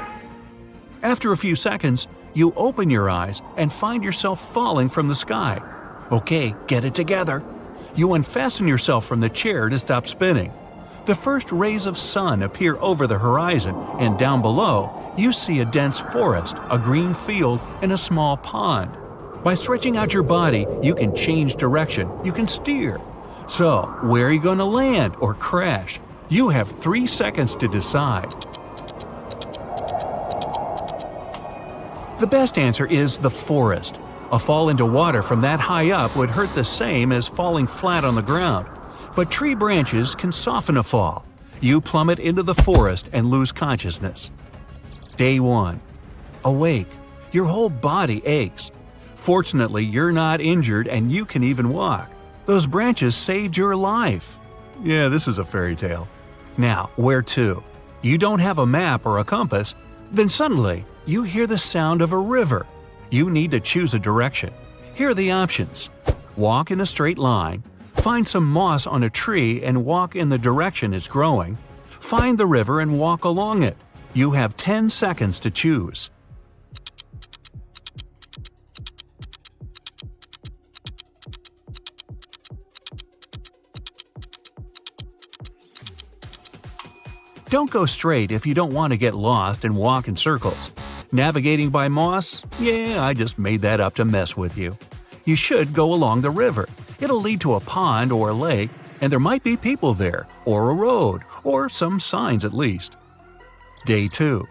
Speaker 5: After a few seconds, you open your eyes and find yourself falling from the sky. Okay, get it together. You unfasten yourself from the chair to stop spinning. The first rays of sun appear over the horizon, and down below, you see a dense forest, a green field, and a small pond. By stretching out your body, you can change direction, you can steer. So, where are you going to land or crash? You have 3 seconds to decide. The best answer is the forest. A fall into water from that high up would hurt the same as falling flat on the ground. But tree branches can soften a fall. You plummet into the forest and lose consciousness. Day 1. Awake. Your whole body aches. Fortunately, you're not injured and you can even walk. Those branches saved your life. Yeah, this is a fairy tale. Now, where to? You don't have a map or a compass. Then suddenly, you hear the sound of a river. You need to choose a direction. Here are the options. Walk in a straight line. Find some moss on a tree and walk in the direction it's growing. Find the river and walk along it. You have 10 seconds to choose. Don't go straight if you don't want to get lost and walk in circles. Navigating by moss? Yeah, I just made that up to mess with you. You should go along the river. It'll lead to a pond or a lake, and there might be people there, or a road, or some signs at least. Day 2.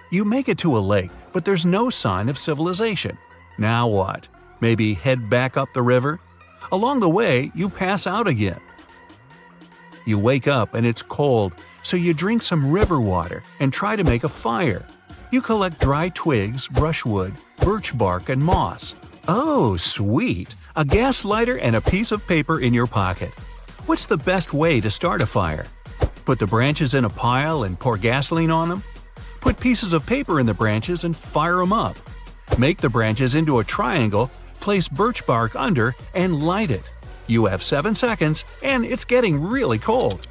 Speaker 5: You make it to a lake, but there's no sign of civilization. Now what? Maybe head back up the river? Along the way, you pass out again. You wake up and it's cold, so you drink some river water and try to make a fire. You collect dry twigs, brushwood, birch bark, and moss. Oh, sweet! A gas lighter and a piece of paper in your pocket. What's the best way to start a fire? Put the branches in a pile and pour gasoline on them? Put pieces of paper in the branches and fire them up. Make the branches into a triangle, place birch bark under, and light it. You have 7 seconds, and it's getting really cold.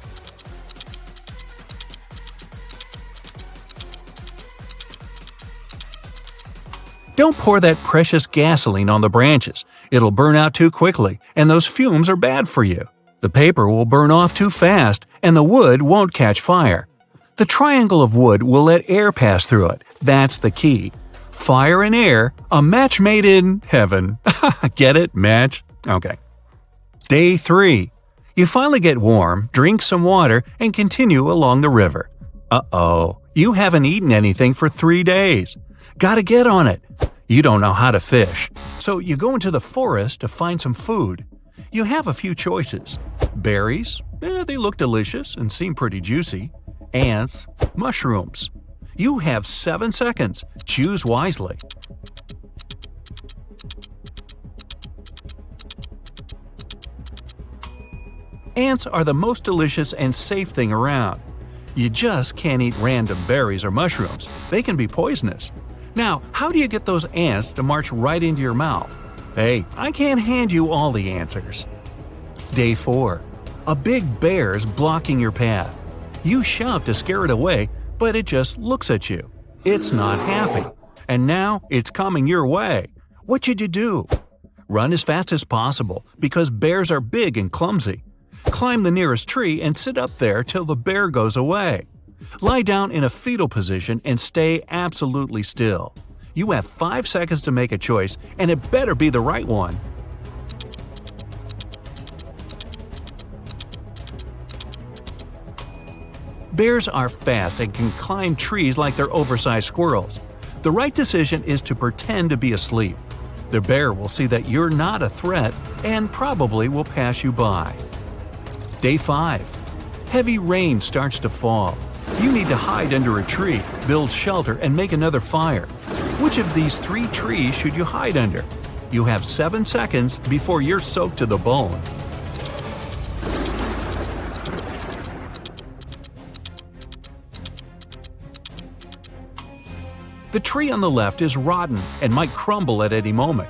Speaker 5: Don't pour that precious gasoline on the branches. It'll burn out too quickly, and those fumes are bad for you. The paper will burn off too fast, and the wood won't catch fire. The triangle of wood will let air pass through it. That's the key. Fire and air, a match made in heaven. Get it? Match? Okay. Day 3. You finally get warm, drink some water, and continue along the river. Uh-oh, you haven't eaten anything for 3 days. Gotta get on it. You don't know how to fish, so you go into the forest to find some food. You have a few choices. Berries, they look delicious and seem pretty juicy. Ants, mushrooms. You have 7 seconds. Choose wisely. Ants are the most delicious and safe thing around. You just can't eat random berries or mushrooms. They can be poisonous. Now, how do you get those ants to march right into your mouth? Hey, I can't hand you all the answers. Day 4. A big bear's blocking your path. You shout to scare it away, but it just looks at you. It's not happy. And now it's coming your way. What should you do? Run as fast as possible, because bears are big and clumsy. Climb the nearest tree and sit up there till the bear goes away. Lie down in a fetal position and stay absolutely still. You have 5 seconds to make a choice, and it better be the right one. Bears are fast and can climb trees like they're oversized squirrels. The right decision is to pretend to be asleep. The bear will see that you're not a threat and probably will pass you by. Day 5. Heavy rain starts to fall. You need to hide under a tree, build shelter, and make another fire. Which of these 3 trees should you hide under? You have 7 seconds before you're soaked to the bone. The tree on the left is rotten and might crumble at any moment.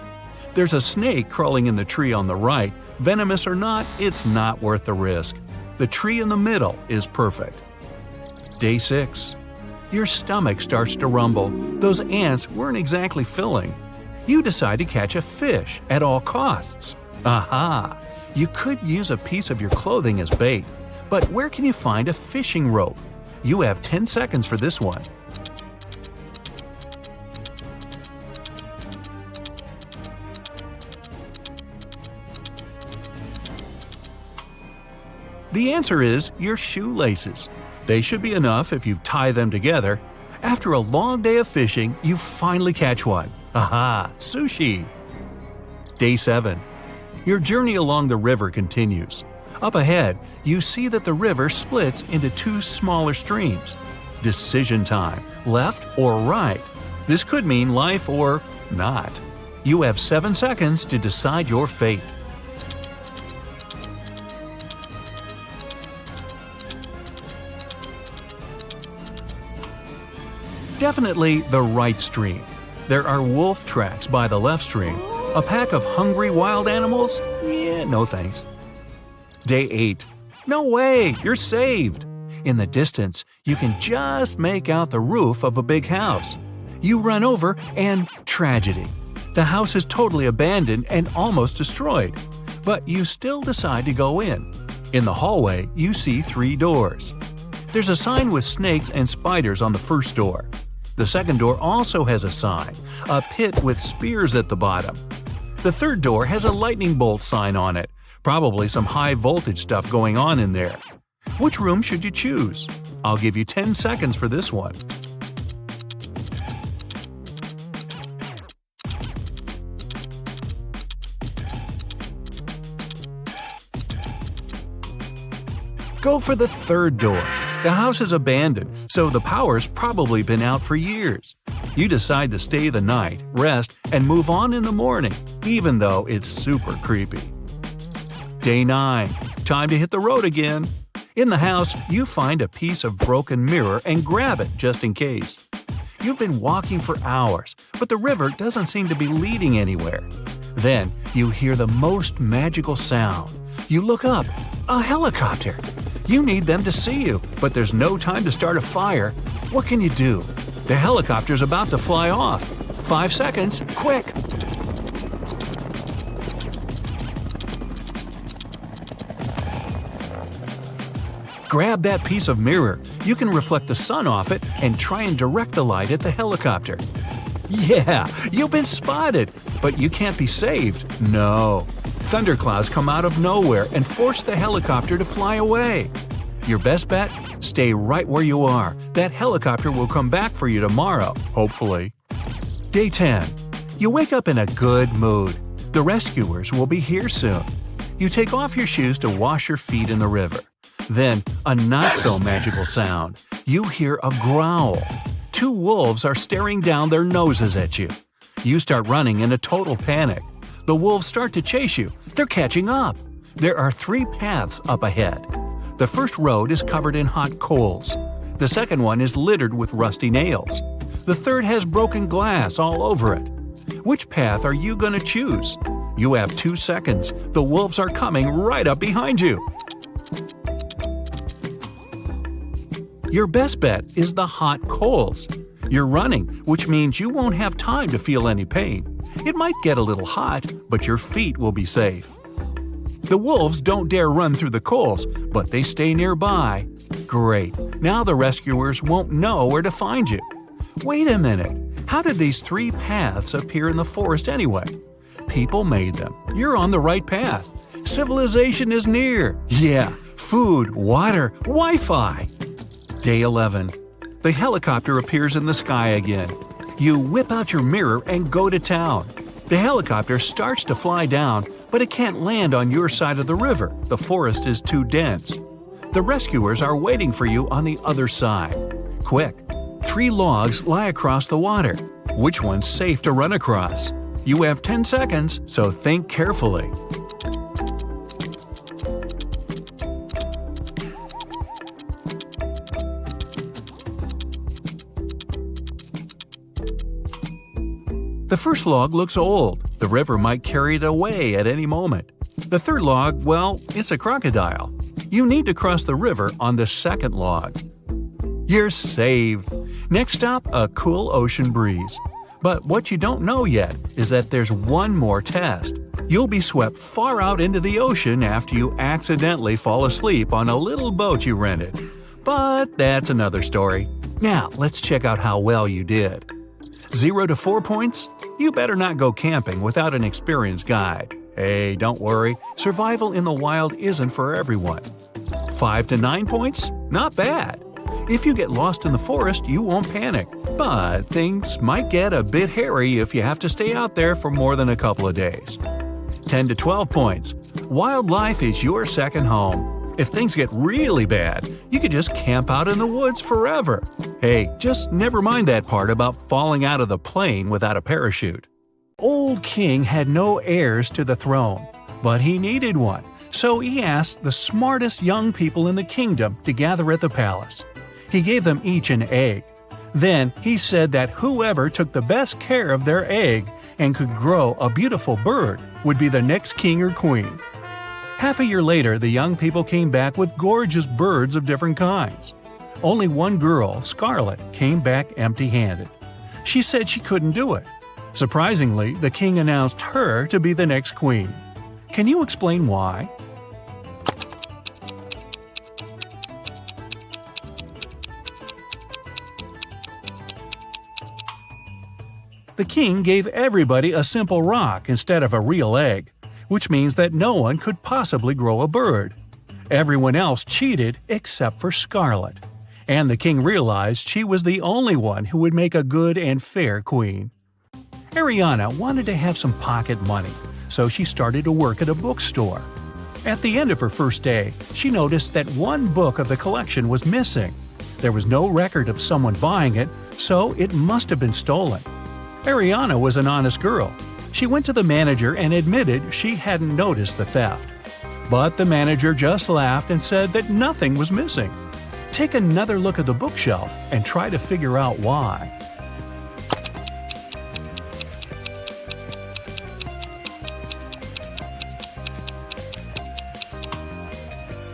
Speaker 5: There's a snake crawling in the tree on the right. Venomous or not, it's not worth the risk. The tree in the middle is perfect. Day 6. Your stomach starts to rumble. Those ants weren't exactly filling. You decide to catch a fish at all costs. Aha! You could use a piece of your clothing as bait, but where can you find a fishing rope? You have 10 seconds for this one. The answer is your shoelaces. They should be enough if you tie them together. After a long day of fishing, you finally catch one. Aha! Sushi! Day 7. Your journey along the river continues. Up ahead, you see that the river splits into 2 smaller streams. Decision time, left or right. This could mean life or not. You have 7 seconds to decide your fate. Definitely the right stream. There are wolf tracks by the left stream. A pack of hungry wild animals? Yeah, no thanks. Day 8. No way, you're saved! In the distance, you can just make out the roof of a big house. You run over and tragedy. The house is totally abandoned and almost destroyed. But you still decide to go in. In the hallway, you see 3 doors. There's a sign with snakes and spiders on the first door. The second door also has a sign, a pit with spears at the bottom. The third door has a lightning bolt sign on it, probably some high voltage stuff going on in there. Which room should you choose? I'll give you 10 seconds for this one. Go for the third door. The house is abandoned, so the power's probably been out for years. You decide to stay the night, rest, and move on in the morning, even though it's super creepy. Day 9. Time to hit the road again. In the house, you find a piece of broken mirror and grab it just in case. You've been walking for hours, but the river doesn't seem to be leading anywhere. Then, you hear the most magical sound. You look up. A helicopter! You need them to see you, but there's no time to start a fire. What can you do? The helicopter's about to fly off. 5 seconds, quick! Grab that piece of mirror. You can reflect the sun off it and try and direct the light at the helicopter. Yeah, you've been spotted, but you can't be saved. No. Thunderclouds come out of nowhere and force the helicopter to fly away. Your best bet? Stay right where you are. That helicopter will come back for you tomorrow, hopefully. Day 10. You wake up in a good mood. The rescuers will be here soon. You take off your shoes to wash your feet in the river. Then, a not-so-magical sound. You hear a growl. 2 wolves are staring down their noses at you. You start running in a total panic. The wolves start to chase you. They're catching up. There are 3 paths up ahead. The first road is covered in hot coals. The second one is littered with rusty nails. The third has broken glass all over it. Which path are you going to choose? You have 2 seconds. The wolves are coming right up behind you. Your best bet is the hot coals. You're running, which means you won't have time to feel any pain. It might get a little hot, but your feet will be safe. The wolves don't dare run through the coals, but they stay nearby. Great, now the rescuers won't know where to find you. Wait a minute, how did these 3 paths appear in the forest anyway? People made them. You're on the right path. Civilization is near. Yeah, food, water, Wi-Fi. Day 11. The helicopter appears in the sky again. You whip out your mirror and go to town. The helicopter starts to fly down, but it can't land on your side of the river. The forest is too dense. The rescuers are waiting for you on the other side. Quick! 3 logs lie across the water. Which one's safe to run across? You have 10 seconds, so think carefully. The first log looks old. The river might carry it away at any moment. The third log, well, it's a crocodile. You need to cross the river on the second log. You're saved! Next up, a cool ocean breeze. But what you don't know yet is that there's one more test. You'll be swept far out into the ocean after you accidentally fall asleep on a little boat you rented. But that's another story. Now, let's check out how well you did. 0 to 4 points? You better not go camping without an experienced guide. Hey, don't worry, survival in the wild isn't for everyone. 5 to 9 points? Not bad. If you get lost in the forest, you won't panic. But things might get a bit hairy if you have to stay out there for more than a couple of days. 10 to 12 points. Wildlife is your second home. If things get really bad, you could just camp out in the woods forever. Hey, just never mind that part about falling out of the plane without a parachute. Old King had no heirs to the throne, but he needed one, so he asked the smartest young people in the kingdom to gather at the palace. He gave them each an egg. Then he said that whoever took the best care of their egg and could grow a beautiful bird would be the next king or queen. Half a year later, the young people came back with gorgeous birds of different kinds. Only one girl, Scarlet, came back empty-handed. She said she couldn't do it. Surprisingly, the king announced her to be the next queen. Can you explain why? The king gave everybody a simple rock instead of a real egg, which means that no one could possibly grow a bird. Everyone else cheated except for Scarlet, and the king realized she was the only one who would make a good and fair queen. Ariana wanted to have some pocket money, so she started to work at a bookstore. At the end of her first day, she noticed that one book of the collection was missing. There was no record of someone buying it, so it must have been stolen. Ariana was an honest girl. She went to the manager and admitted she hadn't noticed the theft. But the manager just laughed and said that nothing was missing. Take another look at the bookshelf and try to figure out why.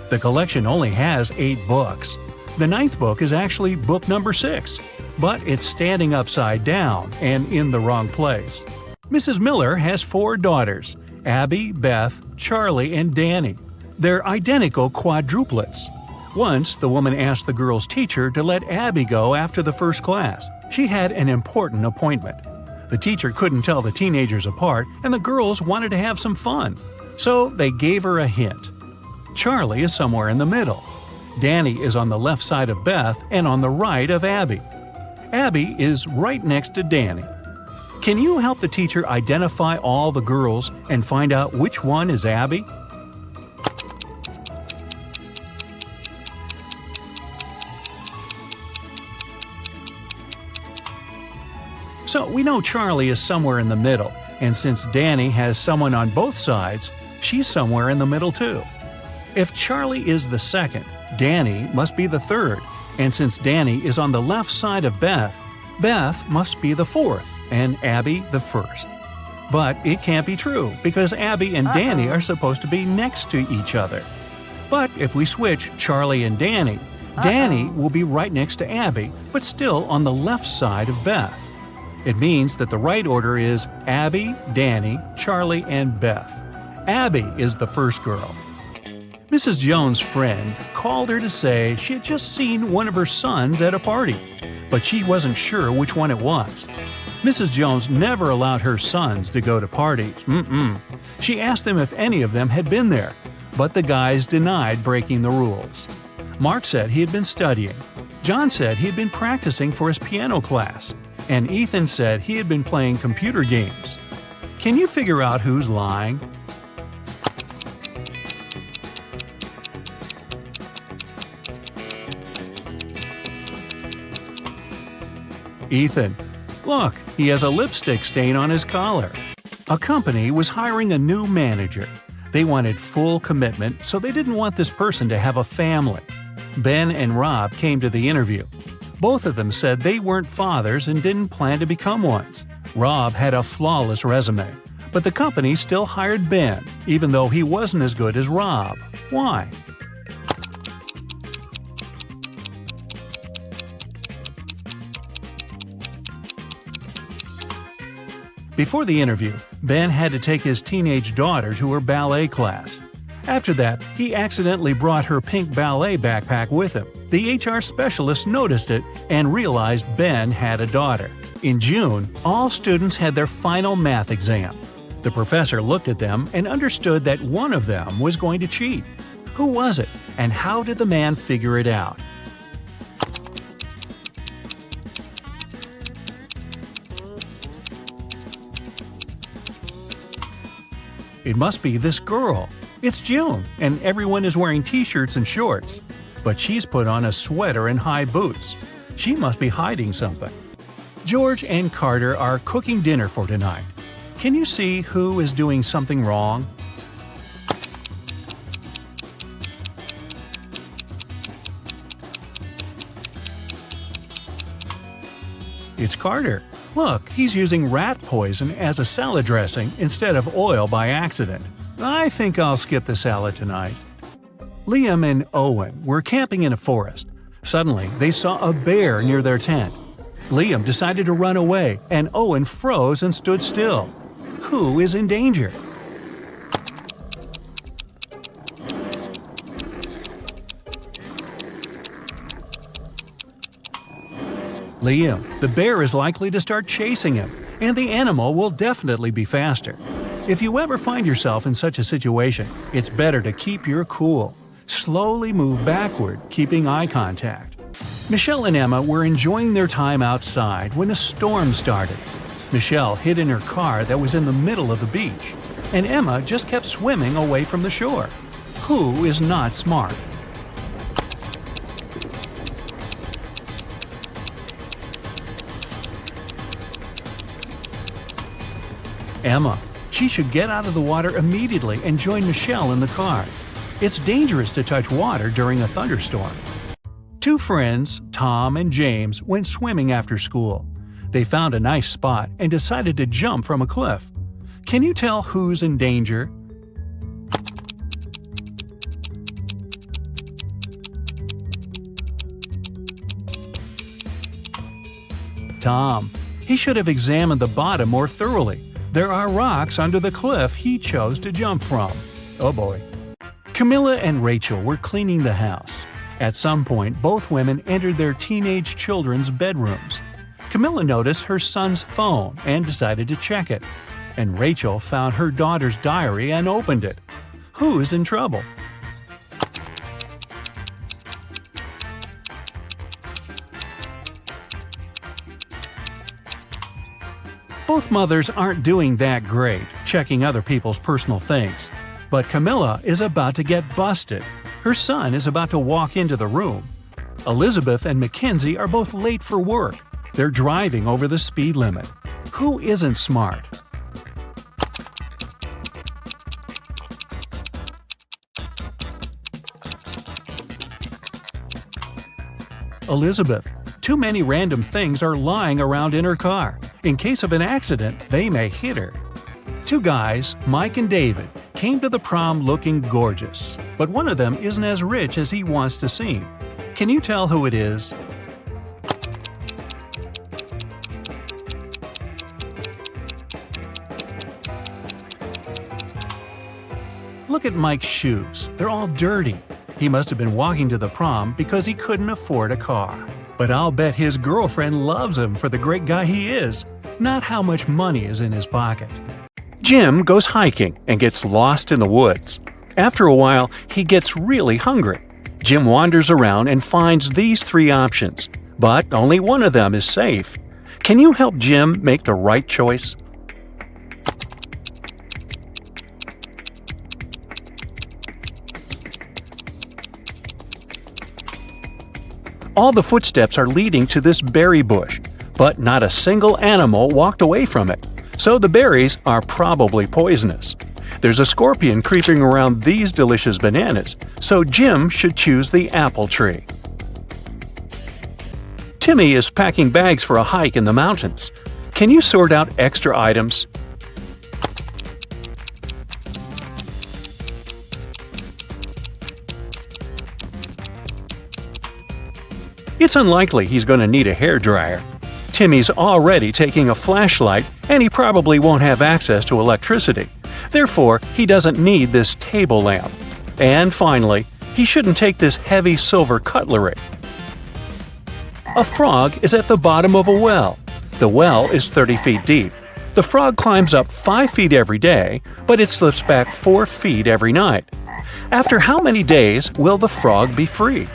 Speaker 5: The collection only has 8 books. The 9th book is actually book number 6, but it's standing upside down and in the wrong place. Mrs. Miller has 4 daughters, Abby, Beth, Charlie, and Danny. They're identical quadruplets. Once, the woman asked the girl's teacher to let Abby go after the first class. She had an important appointment. The teacher couldn't tell the teenagers apart, and the girls wanted to have some fun. So they gave her a hint. Charlie is somewhere in the middle. Danny is on the left side of Beth and on the right of Abby. Abby is right next to Danny. Can you help the teacher identify all the girls and find out which one is Abby? So we know Charlie is somewhere in the middle, and since Danny has someone on both sides, she's somewhere in the middle too. If Charlie is the second, Danny must be the third, and since Danny is on the left side of Beth, Beth must be the fourth, and Abby the first. But it can't be true, because Abby and Danny are supposed to be next to each other. But if we switch Charlie and Danny, Danny will be right next to Abby, but still on the left side of Beth. It means that the right order is Abby, Danny, Charlie, and Beth. Abby is the first girl. Mrs. Jones' friend called her to say she had just seen one of her sons at a party, but she wasn't sure which one it was. Mrs. Jones never allowed her sons to go to parties. She asked them if any of them had been there, but the guys denied breaking the rules. Mark said he had been studying. John said he had been practicing for his piano class. And Ethan said he had been playing computer games. Can you figure out who's lying? Ethan. Look, he has a lipstick stain on his collar. A company was hiring a new manager. They wanted full commitment, so they didn't want this person to have a family. Ben and Rob came to the interview. Both of them said they weren't fathers and didn't plan to become ones. Rob had a flawless resume, but the company still hired Ben, even though he wasn't as good as Rob. Why? Before the interview, Ben had to take his teenage daughter to her ballet class. After that, he accidentally brought her pink ballet backpack with him. The HR specialist noticed it and realized Ben had a daughter. In June, all students had their final math exam. The professor looked at them and understood that one of them was going to cheat. Who was it, and how did the man figure it out? It must be this girl. It's June, and everyone is wearing t-shirts and shorts. But she's put on a sweater and high boots. She must be hiding something. George and Carter are cooking dinner for tonight. Can you see who is doing something wrong? It's Carter. Look, he's using rat poison as a salad dressing instead of oil by accident. I think I'll skip the salad tonight. Liam and Owen were camping in a forest. Suddenly, they saw a bear near their tent. Liam decided to run away, and Owen froze and stood still. Who is in danger? Liam, the bear is likely to start chasing him, and the animal will definitely be faster. If you ever find yourself in such a situation, it's better to keep your cool. Slowly move backward, keeping eye contact. Michelle and Emma were enjoying their time outside when a storm started. Michelle hid in her car that was in the middle of the beach, and Emma just kept swimming away from the shore. Who is not smart? Emma. She should get out of the water immediately and join Michelle in the car. It's dangerous to touch water during a thunderstorm. Two friends, Tom and James, went swimming after school. They found a nice spot and decided to jump from a cliff. Can you tell who's in danger? Tom. He should have examined the bottom more thoroughly. There are rocks under the cliff he chose to jump from. Oh boy. Camilla and Rachel were cleaning the house. At some point, both women entered their teenage children's bedrooms. Camilla noticed her son's phone and decided to check it. And Rachel found her daughter's diary and opened it. Who's in trouble? Both mothers aren't doing that great, checking other people's personal things. But Camilla is about to get busted. Her son is about to walk into the room. Elizabeth and Mackenzie are both late for work. They're driving over the speed limit. Who isn't smart? Elizabeth. Too many random things are lying around in her car. In case of an accident, they may hit her. Two guys, Mike and David, came to the prom looking gorgeous, but one of them isn't as rich as he wants to seem. Can you tell who it is? Look at Mike's shoes. They're all dirty. He must have been walking to the prom because he couldn't afford a car. But I'll bet his girlfriend loves him for the great guy he is, not how much money is in his pocket. Jim goes hiking and gets lost in the woods. After a while, he gets really hungry. Jim wanders around and finds these three options, but only one of them is safe. Can you help Jim make the right choice? All the footsteps are leading to this berry bush, but not a single animal walked away from it. so the berries are probably poisonous. There's a scorpion creeping around these delicious bananas, so Jim should choose the apple tree. Timmy is packing bags for a hike in the mountains. Can you sort out extra items? It's unlikely he's going to need a hairdryer. Timmy's already taking a flashlight, and he probably won't have access to electricity. Therefore, he doesn't need this table lamp. And finally, he shouldn't take this heavy silver cutlery. A frog is at the bottom of a well. The well is 30 feet deep. The frog climbs up 5 feet every day, but it slips back 4 feet every night. After how many days will the frog be free?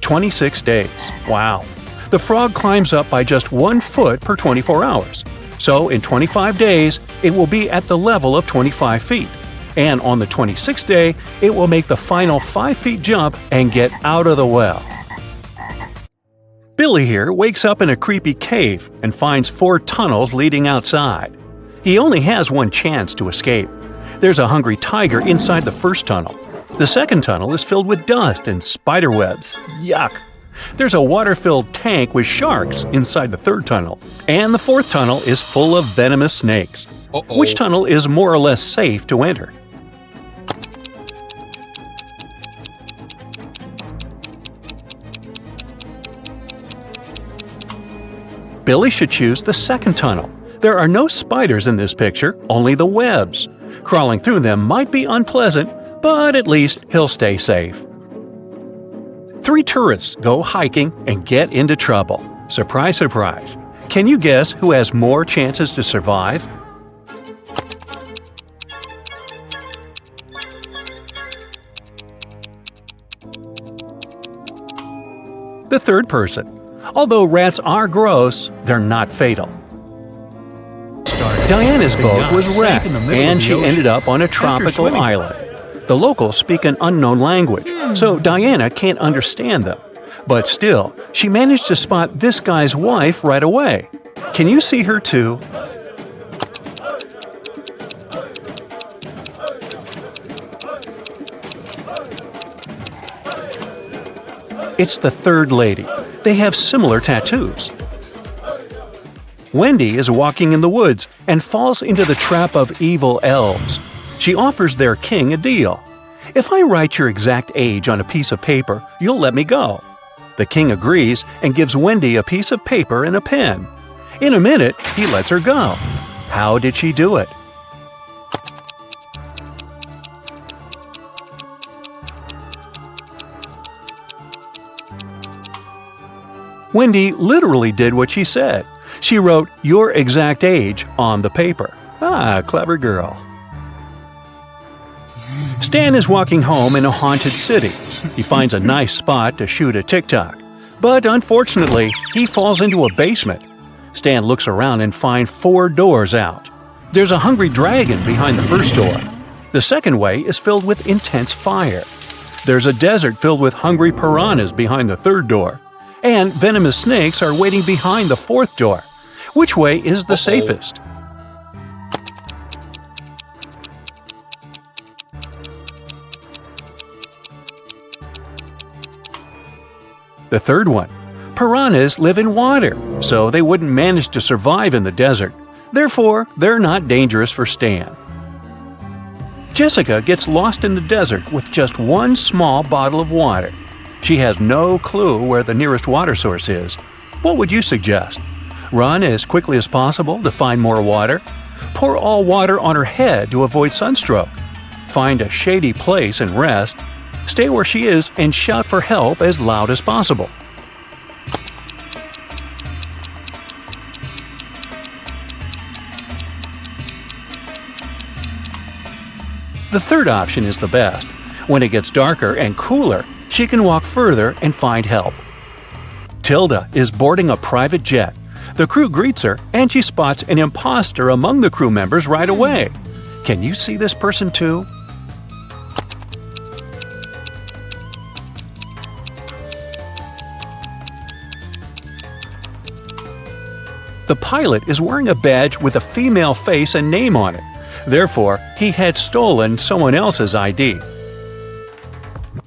Speaker 5: "26 days. Wow. The frog climbs up by just 1 foot per 24 hours. So in 25 days, it will be at the level of 25 feet. And on the 26th day, it will make the final 5 feet jump and get out of the well. Billy here wakes up in a creepy cave and finds 4 tunnels leading outside. He only has one chance to escape. There's a hungry tiger inside the first tunnel. The second tunnel is filled with dust and spider webs. Yuck! There's a water-filled tank with sharks inside the third tunnel. And the fourth tunnel is full of venomous snakes. Which tunnel is more or less safe to enter? Billy should choose the second tunnel. There are no spiders in this picture, only the webs. Crawling through them might be unpleasant, but at least he'll stay safe. 3 tourists go hiking and get into trouble. Surprise, surprise. Can you guess who has more chances to survive? The third person. Although rats are gross, they're not fatal. Diana's boat was wrecked, and she ended up on a tropical island. The locals speak an unknown language, so Diana can't understand them. But still, she managed to spot this guy's wife right away. Can you see her too? It's the third lady. They have similar tattoos. Wendy is walking in the woods and falls into the trap of evil elves. She offers their king a deal. "If I write your exact age on a piece of paper, you'll let me go." The king agrees and gives Wendy a piece of paper and a pen. In a minute, he lets her go. How did she do it? Wendy literally did what she said. She wrote your exact age on the paper. Ah, clever girl. Stan is walking home in a haunted city. He finds a nice spot to shoot a TikTok. But unfortunately, he falls into a basement. Stan looks around and finds 4 doors out. There's a hungry dragon behind the first door. The second way is filled with intense fire. There's a desert filled with hungry piranhas behind the third door. And venomous snakes are waiting behind the fourth door. Which way is the safest? The third one. Piranhas live in water, so they wouldn't manage to survive in the desert. Therefore, they're not dangerous for Stan. Jessica gets lost in the desert with just one small bottle of water. She has no clue where the nearest water source is. What would you suggest? Run as quickly as possible to find more water? Pour all water on her head to avoid sunstroke? Find a shady place and rest? Stay where she is and shout for help as loud as possible. The third option is the best. When it gets darker and cooler, she can walk further and find help. Tilda is boarding a private jet. The crew greets her, and she spots an imposter among the crew members right away. Can you see this person too? The pilot is wearing a badge with a female face and name on it. Therefore, he had stolen someone else's ID.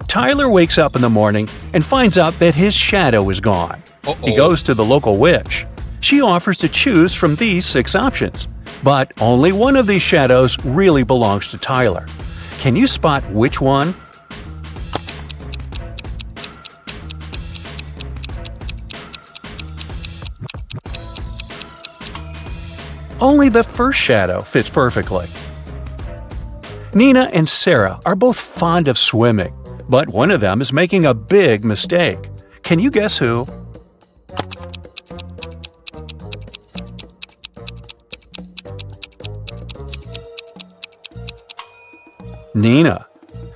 Speaker 5: Tyler wakes up in the morning and finds out that his shadow is gone. He goes to the local witch. She offers to choose from these 6 options, but only one of these shadows really belongs to Tyler. Can you spot which one? Only the first shadow fits perfectly. Nina and Sarah are both fond of swimming, but one of them is making a big mistake. Can you guess who? Nina.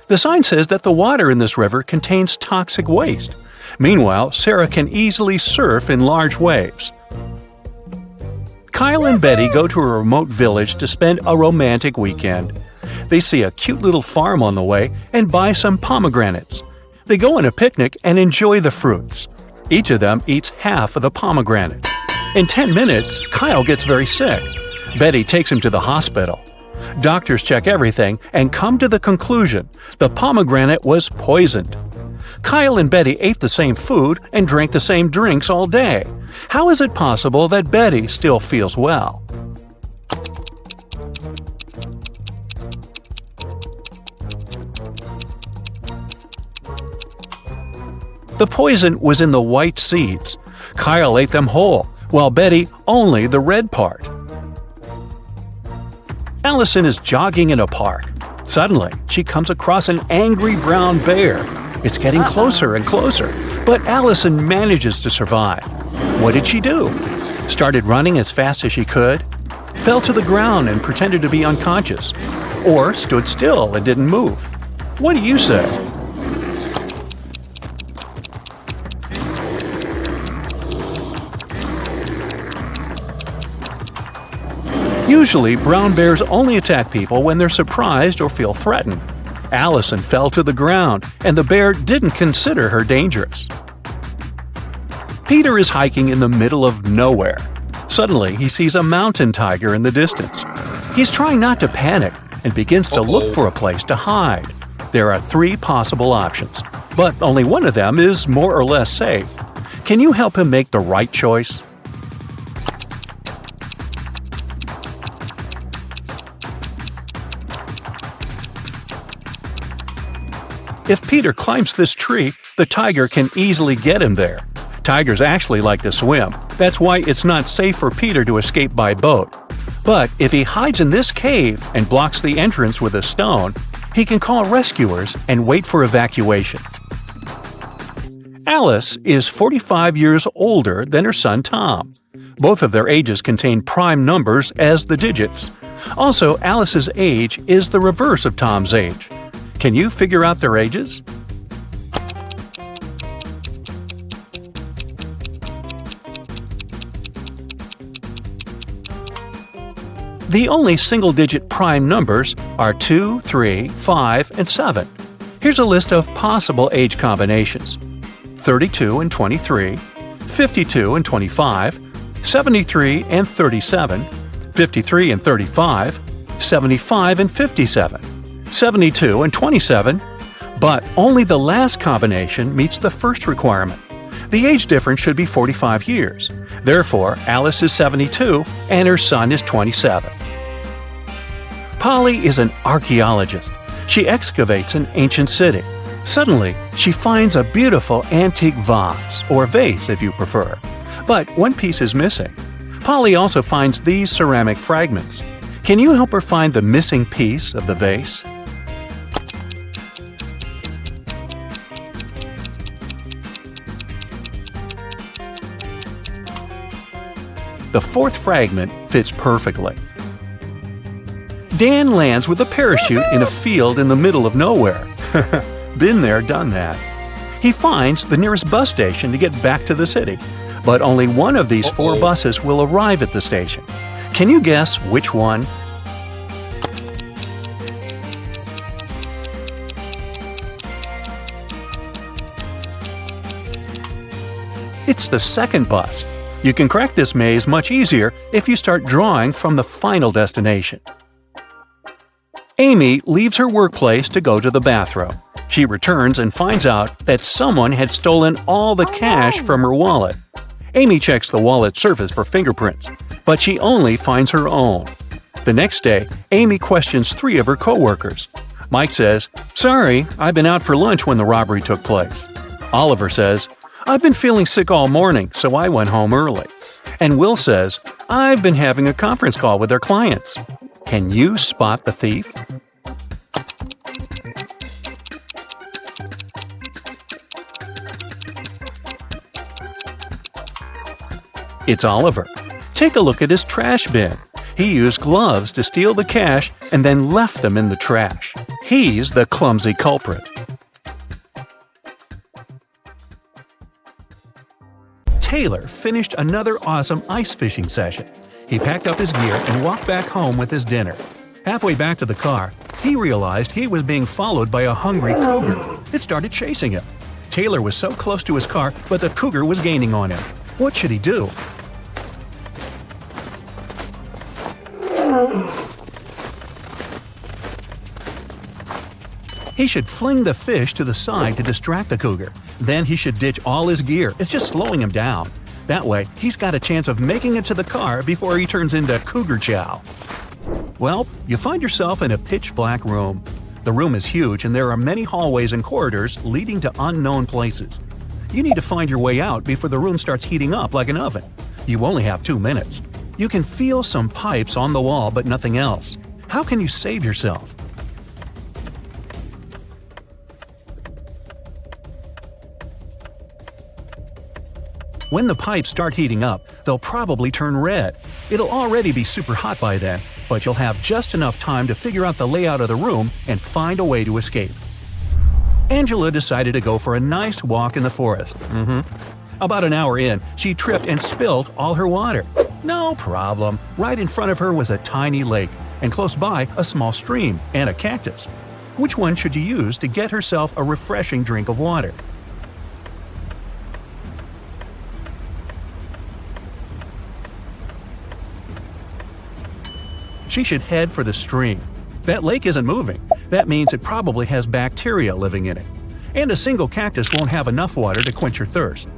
Speaker 5: The sign says that the water in this river contains toxic waste. Meanwhile, Sarah can easily surf in large waves. Kyle and Betty go to a remote village to spend a romantic weekend. They see a cute little farm on the way and buy some pomegranates. They go on a picnic and enjoy the fruits. Each of them eats half of the pomegranate. In 10 minutes, Kyle gets very sick. Betty takes him to the hospital. Doctors check everything and come to the conclusion the pomegranate was poisoned. Kyle and Betty ate the same food and drank the same drinks all day. How is it possible that Betty still feels well? The poison was in the white seeds. Kyle ate them whole, while Betty only the red part. Allison is jogging in a park. Suddenly, she comes across an angry brown bear. It's getting closer and closer, but Allison manages to survive. What did she do? Started running as fast as she could? Fell to the ground and pretended to be unconscious? Or stood still and didn't move? What do you say? Usually, brown bears only attack people when they're surprised or feel threatened. Allison fell to the ground, and the bear didn't consider her dangerous. Peter is hiking in the middle of nowhere. Suddenly, he sees a mountain tiger in the distance. He's trying not to panic and begins to look for a place to hide. There are 3 possible options, but only one of them is more or less safe. Can you help him make the right choice? If Peter climbs this tree, the tiger can easily get him there. Tigers actually like to swim. That's why it's not safe for Peter to escape by boat. But if he hides in this cave and blocks the entrance with a stone, he can call rescuers and wait for evacuation. Alice is 45 years older than her son Tom. Both of their ages contain prime numbers as the digits. Also, Alice's age is the reverse of Tom's age. Can you figure out their ages? The only single-digit prime numbers are 2, 3, 5, and 7. Here's a list of possible age combinations: 32 and 23, 52 and 25, 73 and 37, 53 and 35, 75 and 57. 72 and 27, but only the last combination meets the first requirement. The age difference should be 45 years. Therefore, Alice is 72 and her son is 27. Polly is an archaeologist. She excavates an ancient city. Suddenly, she finds a beautiful antique vase, or vase if you prefer. But one piece is missing. Polly also finds these ceramic fragments. Can you help her find the missing piece of the vase? The 4th fragment fits perfectly. Dan lands with a parachute in a field in the middle of nowhere. Been there, done that. He finds the nearest bus station to get back to the city, but only one of these 4 buses will arrive at the station. Can you guess which one? It's the 2nd bus. You can crack this maze much easier if you start drawing from the final destination. Amy leaves her workplace to go to the bathroom. She returns and finds out that someone had stolen all the cash from her wallet. Amy checks the wallet's surface for fingerprints, but she only finds her own. The next day, Amy questions 3 of her coworkers. Mike says, "Sorry, I've been out for lunch when the robbery took place." Oliver says, "I've been feeling sick all morning, so I went home early." And Will says, "I've been having a conference call with their clients." Can you spot the thief? It's Oliver. Take a look at his trash bin. He used gloves to steal the cash and then left them in the trash. He's the clumsy culprit. Taylor finished another awesome ice fishing session. He packed up his gear and walked back home with his dinner. Halfway back to the car, he realized he was being followed by a hungry cougar. It started chasing him. Taylor was so close to his car, but the cougar was gaining on him. What should he do? He should fling the fish to the side to distract the cougar. Then he should ditch all his gear. It's just slowing him down. That way, he's got a chance of making it to the car before he turns into cougar chow. Well, you find yourself in a pitch-black room. The room is huge and there are many hallways and corridors leading to unknown places. You need to find your way out before the room starts heating up like an oven. You only have 2 minutes. You can feel some pipes on the wall but nothing else. How can you save yourself? When the pipes start heating up, they'll probably turn red. It'll already be super hot by then, but you'll have just enough time to figure out the layout of the room and find a way to escape. Angela decided to go for a nice walk in the forest. About an hour in, she tripped and spilled all her water. No problem. Right in front of her was a tiny lake, and close by a small stream and a cactus. Which one should you use to get herself a refreshing drink of water? She should head for the stream. That lake isn't moving. That means it probably has bacteria living in it. And a single cactus won't have enough water to quench your thirst.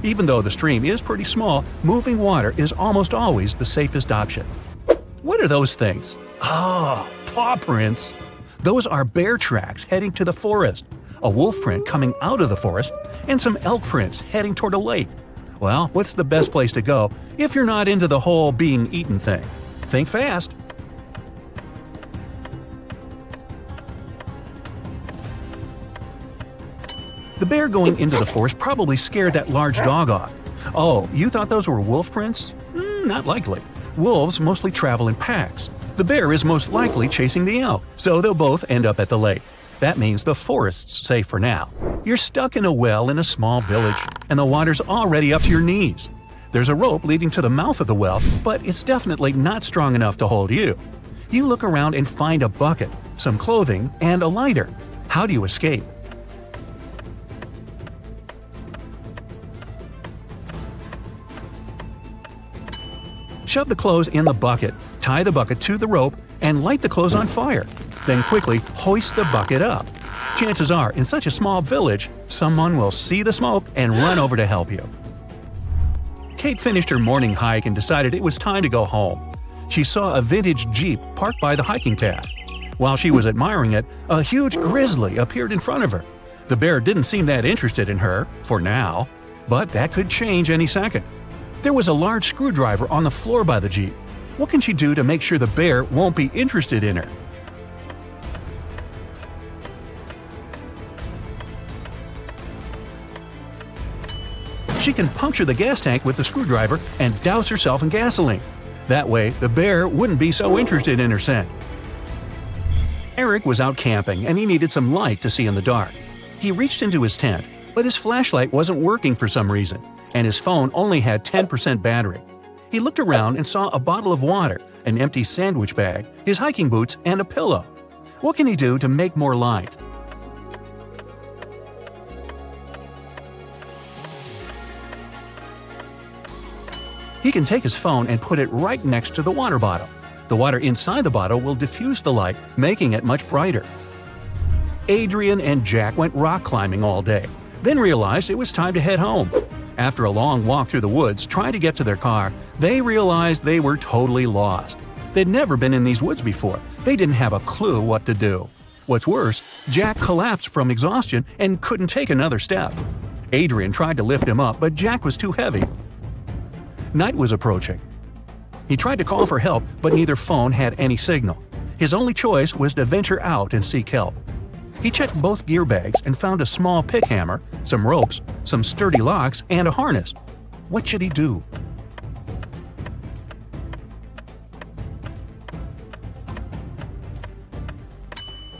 Speaker 5: Even though the stream is pretty small, moving water is almost always the safest option. What are those things? Ah, paw prints. Those are bear tracks heading to the forest, a wolf print coming out of the forest, and some elk prints heading toward a lake. Well, what's the best place to go if you're not into the whole being eaten thing? Think fast. The bear going into the forest probably scared that large dog off. Oh, you thought those were wolf prints? Not likely. Wolves mostly travel in packs. The bear is most likely chasing the elk, so they'll both end up at the lake. That means the forest's safe for now. You're stuck in a well in a small village, and the water's already up to your knees. There's a rope leading to the mouth of the well, but it's definitely not strong enough to hold you. You look around and find a bucket, some clothing, and a lighter. How do you escape? Shove the clothes in the bucket, tie the bucket to the rope, and light the clothes on fire. Then quickly hoist the bucket up. Chances are, in such a small village, someone will see the smoke and run over to help you. Kate finished her morning hike and decided it was time to go home. She saw a vintage Jeep parked by the hiking path. While she was admiring it, a huge grizzly appeared in front of her. The bear didn't seem that interested in her, for now, but that could change any second. There was a large screwdriver on the floor by the Jeep. What can she do to make sure the bear won't be interested in her? She can puncture the gas tank with the screwdriver and douse herself in gasoline. That way, the bear wouldn't be so interested in her scent. Eric was out camping and he needed some light to see in the dark. He reached into his tent, but his flashlight wasn't working for some reason, and his phone only had 10% battery. He looked around and saw a bottle of water, an empty sandwich bag, his hiking boots, and a pillow. What can he do to make more light? He can take his phone and put it right next to the water bottle. The water inside the bottle will diffuse the light, making it much brighter. Adrian and Jack went rock climbing all day, then realized it was time to head home. After a long walk through the woods trying to get to their car, they realized they were totally lost. They'd never been in these woods before. They didn't have a clue what to do. What's worse, Jack collapsed from exhaustion and couldn't take another step. Adrian tried to lift him up, but Jack was too heavy. Night was approaching. He tried to call for help, but neither phone had any signal. His only choice was to venture out and seek help. He checked both gear bags and found a small pick hammer, some ropes, some sturdy locks, and a harness. What should he do?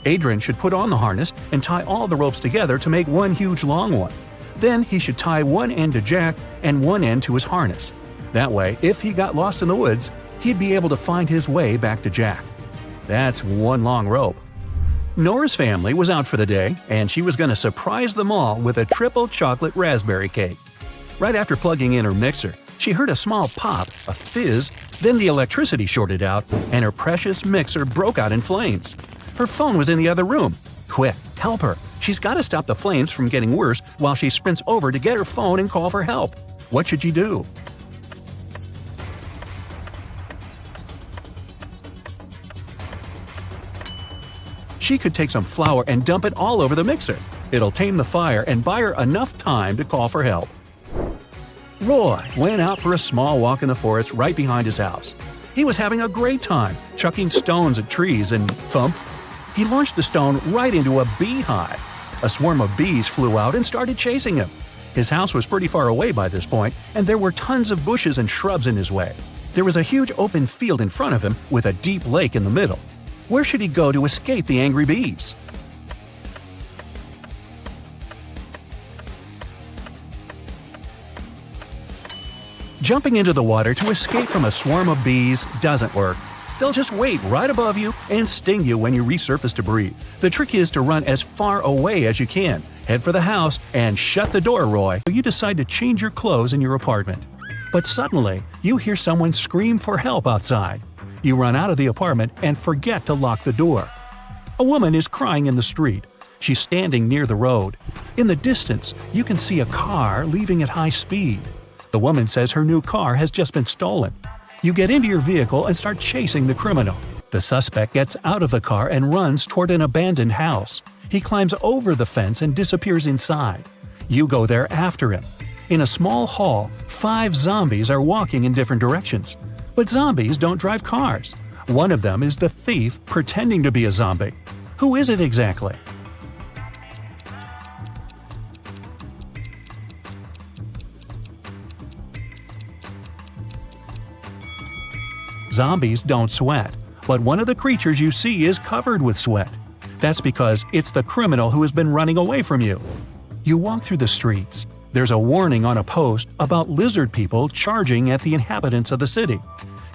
Speaker 5: Adrian should put on the harness and tie all the ropes together to make one huge long one. Then he should tie one end to Jack and one end to his harness. That way, if he got lost in the woods, he'd be able to find his way back to Jack. That's one long rope. Nora's family was out for the day, and she was going to surprise them all with a triple chocolate raspberry cake. Right after plugging in her mixer, she heard a small pop, a fizz, then the electricity shorted out, and her precious mixer broke out in flames. Her phone was in the other room. Quick, help her. She's got to stop the flames from getting worse while she sprints over to get her phone and call for help. What should she do? She could take some flour and dump it all over the mixer. It'll tame the fire and buy her enough time to call for help. Roy went out for a small walk in the forest right behind his house. He was having a great time, chucking stones at trees and thump. He launched the stone right into a beehive. A swarm of bees flew out and started chasing him. His house was pretty far away by this point, and there were tons of bushes and shrubs in his way. There was a huge open field in front of him with a deep lake in the middle. Where should he go to escape the angry bees? Jumping into the water to escape from a swarm of bees doesn't work. They'll just wait right above you and sting you when you resurface to breathe. The trick is to run as far away as you can, head for the house, and shut the door, Roy. You decide to change your clothes in your apartment. But suddenly, you hear someone scream for help outside. You run out of the apartment and forget to lock the door. A woman is crying in the street. She's standing near the road. In the distance, you can see a car leaving at high speed. The woman says her new car has just been stolen. You get into your vehicle and start chasing the criminal. The suspect gets out of the car and runs toward an abandoned house. He climbs over the fence and disappears inside. You go there after him. In a small hall, 5 zombies are walking in different directions. But zombies don't drive cars. One of them is the thief pretending to be a zombie. Who is it exactly? Zombies don't sweat, but one of the creatures you see is covered with sweat. That's because it's the criminal who has been running away from you. You walk through the streets. There's a warning on a post about lizard people charging at the inhabitants of the city.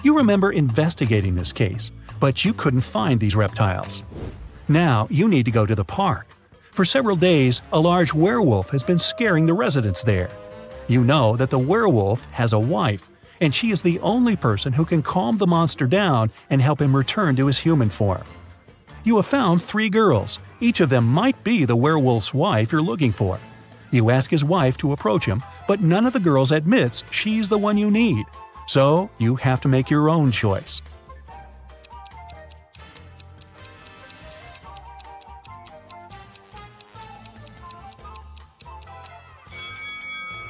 Speaker 5: You remember investigating this case, but you couldn't find these reptiles. Now you need to go to the park. For several days, a large werewolf has been scaring the residents there. You know that the werewolf has a wife, and she is the only person who can calm the monster down and help him return to his human form. You have found 3 girls. Each of them might be the werewolf's wife you're looking for. You ask his wife to approach him, but none of the girls admits she's the one you need. So you have to make your own choice.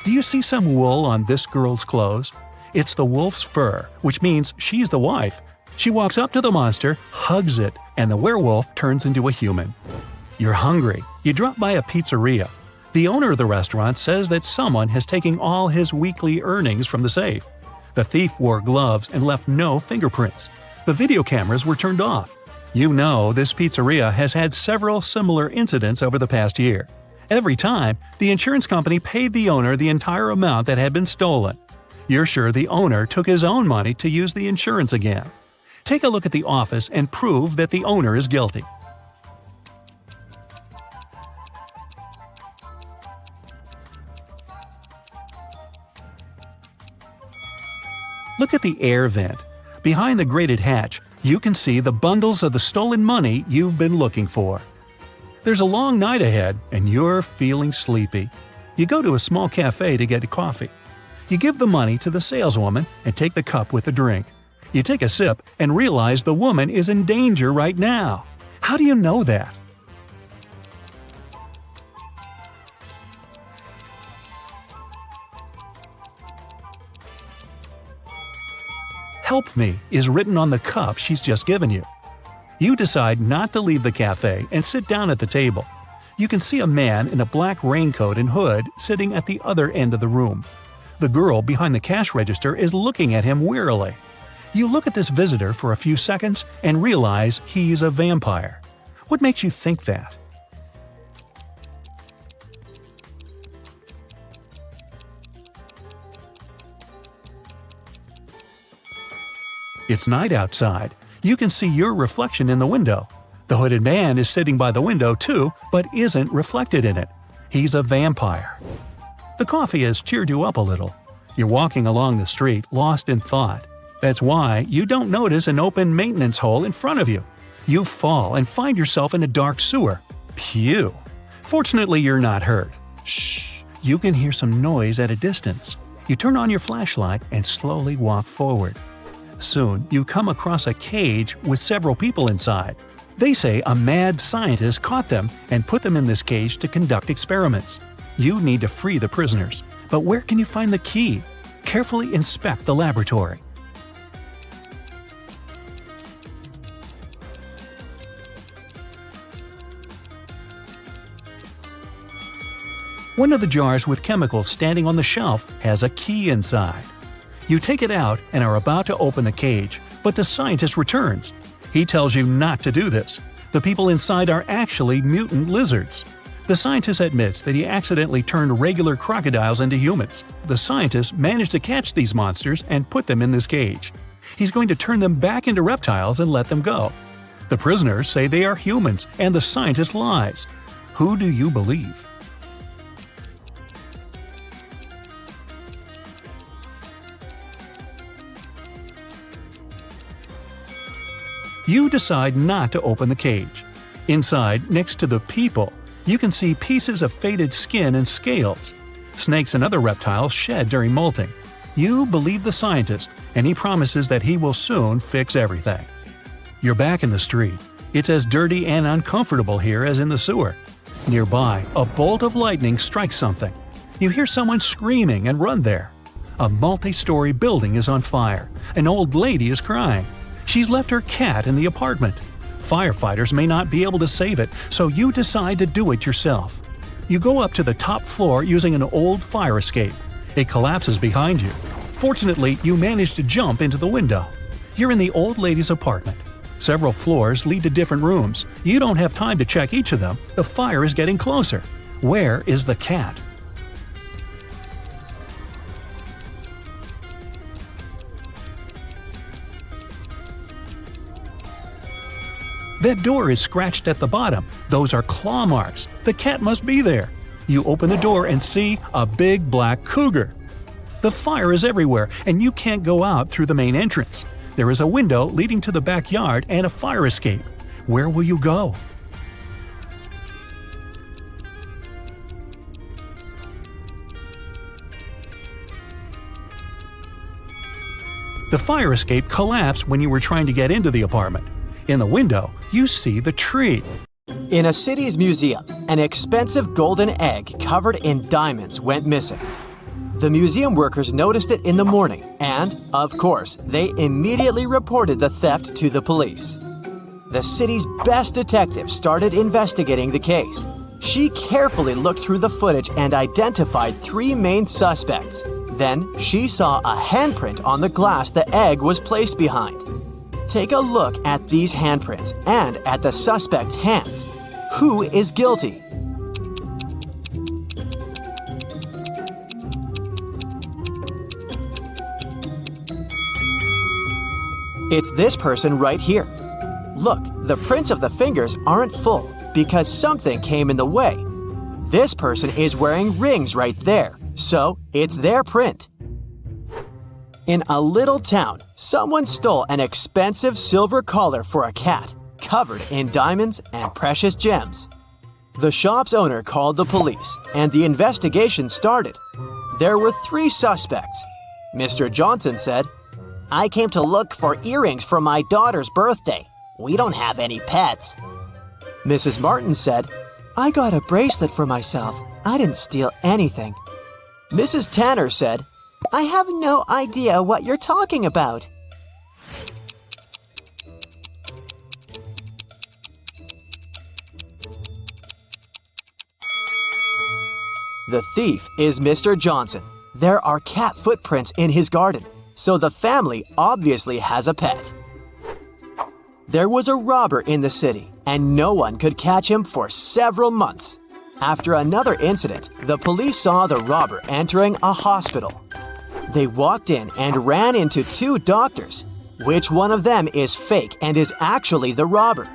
Speaker 5: Do you see some wool on this girl's clothes? It's the wolf's fur, which means she's the wife. She walks up to the monster, hugs it, and the werewolf turns into a human. You're hungry. You drop by a pizzeria. The owner of the restaurant says that someone has taken all his weekly earnings from the safe. The thief wore gloves and left no fingerprints. The video cameras were turned off. You know this pizzeria has had several similar incidents over the past year. Every time, the insurance company paid the owner the entire amount that had been stolen. You're sure the owner took his own money to use the insurance again. Take a look at the office and prove that the owner is guilty. Look at the air vent. Behind the grated hatch, you can see the bundles of the stolen money you've been looking for. There's a long night ahead, and you're feeling sleepy. You go to a small cafe to get a coffee. You give the money to the saleswoman and take the cup with the drink. You take a sip and realize the woman is in danger right now. How do you know that? "Help me" is written on the cup she's just given you. You decide not to leave the cafe and sit down at the table. You can see a man in a black raincoat and hood sitting at the other end of the room. The girl behind the cash register is looking at him wearily. You look at this visitor for a few seconds and realize he's a vampire. What makes you think that? It's night outside. You can see your reflection in the window. The hooded man is sitting by the window too, but isn't reflected in it. He's a vampire. The coffee has cheered you up a little. You're walking along the street, lost in thought. That's why you don't notice an open maintenance hole in front of you. You fall and find yourself in a dark sewer. Phew! Fortunately, you're not hurt. Shh! You can hear some noise at a distance. You turn on your flashlight and slowly walk forward. Soon, you come across a cage with several people inside. They say a mad scientist caught them and put them in this cage to conduct experiments. You need to free the prisoners. But where can you find the key? Carefully inspect the laboratory. One of the jars with chemicals standing on the shelf has a key inside. You take it out and are about to open the cage, but the scientist returns. He tells you not to do this. The people inside are actually mutant lizards. The scientist admits that he accidentally turned regular crocodiles into humans. The scientist managed to catch these monsters and put them in this cage. He's going to turn them back into reptiles and let them go. The prisoners say they are humans, and the scientist lies. Who do you believe? You decide not to open the cage. Inside, next to the people, you can see pieces of faded skin and scales. Snakes and other reptiles shed during molting. You believe the scientist, and he promises that he will soon fix everything. You're back in the street. It's as dirty and uncomfortable here as in the sewer. Nearby, a bolt of lightning strikes something. You hear someone screaming and run there. A multi-story building is on fire. An old lady is crying. She's left her cat in the apartment. Firefighters may not be able to save it, so you decide to do it yourself. You go up to the top floor using an old fire escape. It collapses behind you. Fortunately, you manage to jump into the window. You're in the old lady's apartment. Several floors lead to different rooms. You don't have time to check each of them. The fire is getting closer. Where is the cat? That door is scratched at the bottom. Those are claw marks. The cat must be there. You open the door and see a big black cougar. The fire is everywhere, and you can't go out through the main entrance. There is a window leading to the backyard and a fire escape. Where will you go? The fire escape collapsed when you were trying to get into the apartment. In the window, you see the tree.
Speaker 1: In a city's museum, an expensive golden egg covered in diamonds went missing. The museum workers noticed it in the morning, and, of course, they immediately reported the theft to the police. The city's best detective started investigating the case. She carefully looked through the footage and identified 3 main suspects. Then, she saw a handprint on the glass the egg was placed behind. Take a look at these handprints and at the suspect's hands. Who is guilty? It's this person right here. Look, the prints of the fingers aren't full because something came in the way. This person is wearing rings right there, so it's their print. In a little town, someone stole an expensive silver collar for a cat, covered in diamonds and precious gems. The shop's owner called the police, and the investigation started. There were 3 suspects. Mr. Johnson said,
Speaker 4: I came to look for earrings for my daughter's birthday. We don't have any pets.
Speaker 1: Mrs. Martin said,
Speaker 2: I got a bracelet for myself. I didn't steal anything.
Speaker 1: Mrs. Tanner said,
Speaker 2: I have no idea what you're talking about.
Speaker 1: The thief is Mr. Johnson. There are cat footprints in his garden, so the family obviously has a pet. There was a robber in the city, and no one could catch him for several months. After another incident, the police saw the robber entering a hospital. They walked in and ran into 2 doctors. Which one of them is fake and is actually the robber?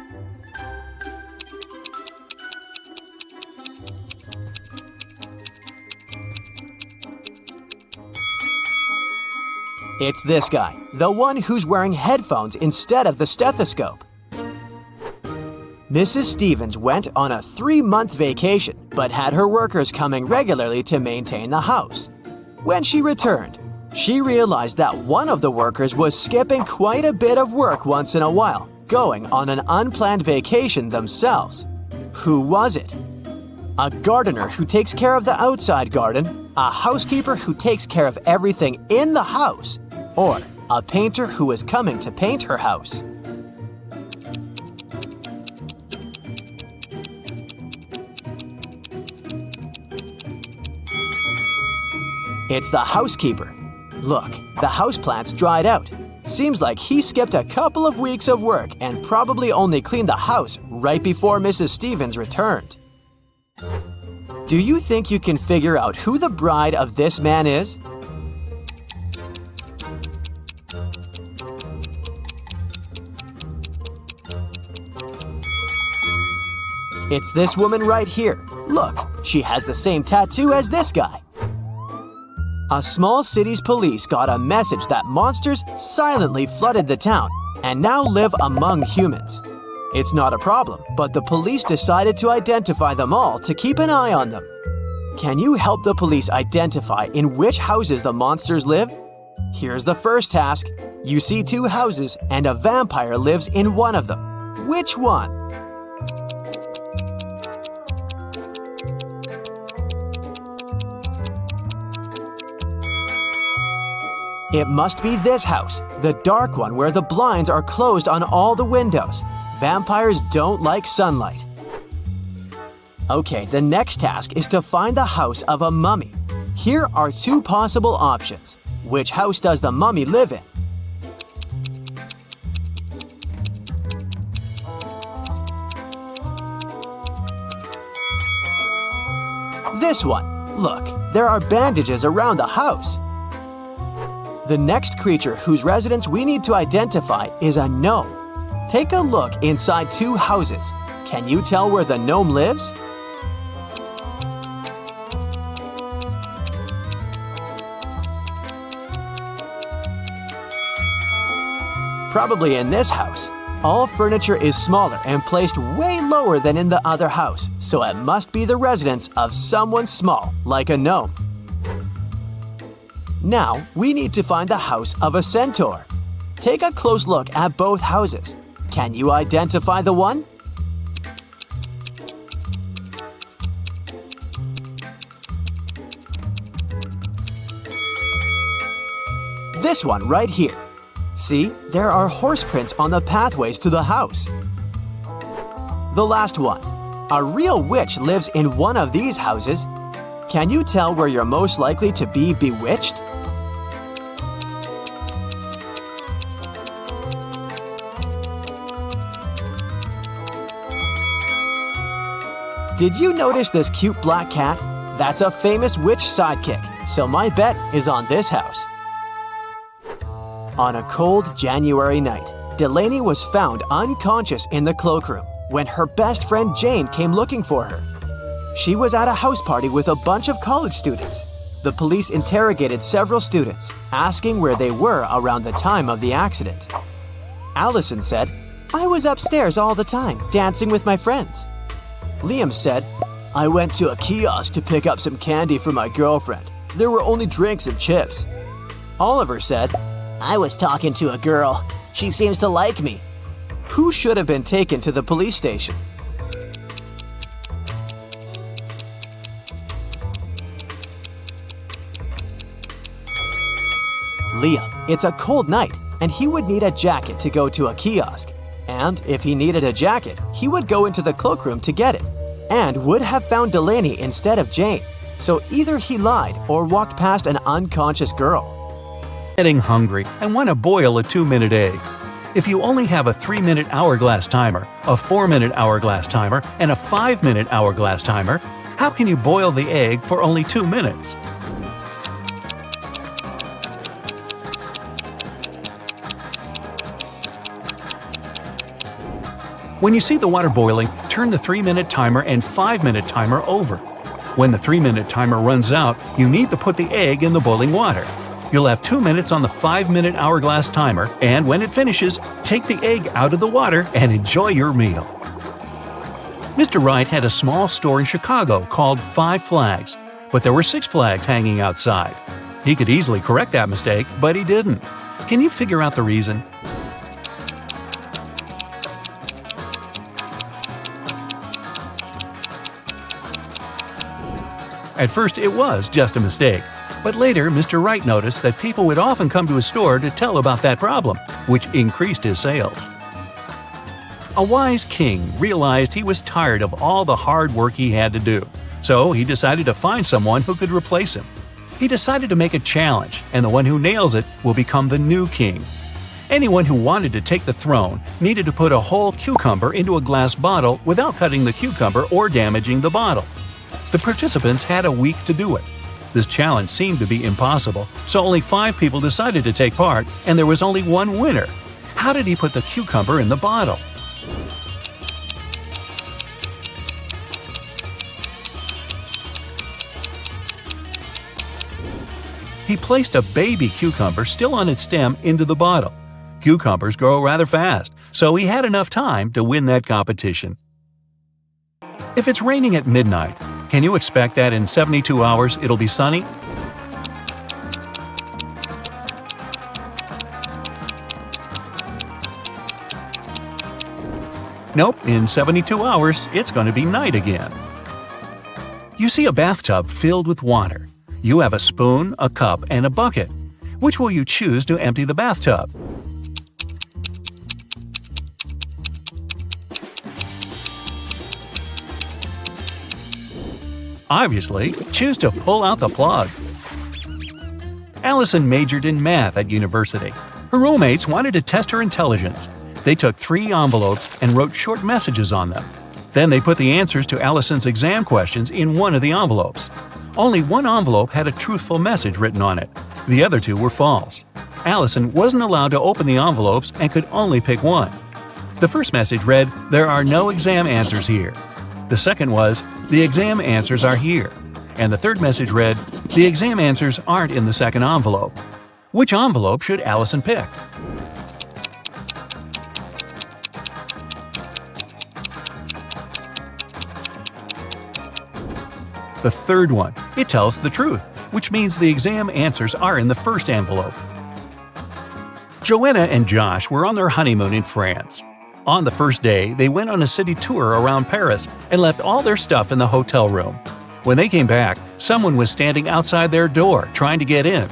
Speaker 1: It's this guy, the one who's wearing headphones instead of the stethoscope. Mrs. Stevens went on a 3-month vacation, but had her workers coming regularly to maintain the house. When she returned, she realized that one of the workers was skipping quite a bit of work once in a while, going on an unplanned vacation themselves. Who was it? A gardener who takes care of the outside garden, a housekeeper who takes care of everything in the house, or a painter who is coming to paint her house. It's the housekeeper. Look, the houseplant's dried out. Seems like he skipped a couple of weeks of work and probably only cleaned the house right before Mrs. Stevens returned. Do you think you can figure out who the bride of this man is? It's this woman right here. Look, she has the same tattoo as this guy. A small city's police got a message that monsters silently flooded the town and now live among humans. It's not a problem, but the police decided to identify them all to keep an eye on them. Can you help the police identify in which houses the monsters live? Here's the first task. You see 2 houses and a vampire lives in one of them. Which one? It must be this house, the dark one where the blinds are closed on all the windows. Vampires don't like sunlight. Okay, the next task is to find the house of a mummy. Here are 2 possible options. Which house does the mummy live in? This one. Look, there are bandages around the house. The next creature whose residence we need to identify is a gnome. Take a look inside 2 houses. Can you tell where the gnome lives? Probably in this house. All furniture is smaller and placed way lower than in the other house, so it must be the residence of someone small, like a gnome. Now, we need to find the house of a centaur. Take a close look at both houses. Can you identify the one? This one right here. See, there are horse prints on the pathways to the house. The last one. A real witch lives in one of these houses. Can you tell where you're most likely to be bewitched? Did you notice this cute black cat? That's a famous witch sidekick, so my bet is on this house. On a cold January night, Delaney was found unconscious in the cloakroom when her best friend Jane came looking for her. She was at a house party with a bunch of college students. The police interrogated several students, asking where they were around the time of the accident. Allison said, "I was upstairs all the time, dancing with my friends." Liam said, "I went to a kiosk to pick up some candy for my girlfriend. There were only drinks and chips." Oliver said,
Speaker 4: I was talking to a girl. She seems to like me.
Speaker 1: "Who should have been taken to the police station?" Liam. It's a cold night, and he would need a jacket to go to a kiosk. And if he needed a jacket, he would go into the cloakroom to get it, and would have found Delaney instead of Jane. So either he lied or walked past an unconscious girl.
Speaker 5: Getting hungry and want to boil a 2-minute egg. If you only have a 3-minute hourglass timer, a 4-minute hourglass timer, and a 5-minute hourglass timer, how can you boil the egg for only 2 minutes? When you see the water boiling, turn the 3-minute timer and 5-minute timer over. When the 3-minute timer runs out, you need to put the egg in the boiling water. You'll have 2 minutes on the 5-minute hourglass timer, and when it finishes, take the egg out of the water and enjoy your meal. Mr. Wright had a small store in Chicago called 5 Flags, but there were 6 flags hanging outside. He could easily correct that mistake, but he didn't. Can you figure out the reason? At first, it was just a mistake, but later Mr. Wright noticed that people would often come to his store to tell about that problem, which increased his sales. A wise king realized he was tired of all the hard work he had to do, so he decided to find someone who could replace him. He decided to make a challenge, and the one who nails it will become the new king. Anyone who wanted to take the throne needed to put a whole cucumber into a glass bottle without cutting the cucumber or damaging the bottle. The participants had a week to do it. This challenge seemed to be impossible, so only 5 people decided to take part, and there was only one winner. How did he put the cucumber in the bottle? He placed a baby cucumber still on its stem into the bottle. Cucumbers grow rather fast, so he had enough time to win that competition. If it's raining at midnight, can you expect that in 72 hours it'll be sunny? Nope, in 72 hours it's going to be night again. You see a bathtub filled with water. You have a spoon, a cup, and a bucket. Which will you choose to empty the bathtub? Obviously, choose to pull out the plug. Allison majored in math at university. Her roommates wanted to test her intelligence. They took 3 envelopes and wrote short messages on them. Then they put the answers to Allison's exam questions in one of the envelopes. Only one envelope had a truthful message written on it. The other 2 were false. Allison wasn't allowed to open the envelopes and could only pick one. The first message read, "There are no exam answers here." The second was, "The exam answers are here." And the third message read, "The exam answers aren't in the second envelope." Which envelope should Allison pick? The third one. It tells the truth, which means the exam answers are in the first envelope. Joanna and Josh were on their honeymoon in France. On the first day, they went on a city tour around Paris and left all their stuff in the hotel room. When they came back, someone was standing outside their door trying to get in.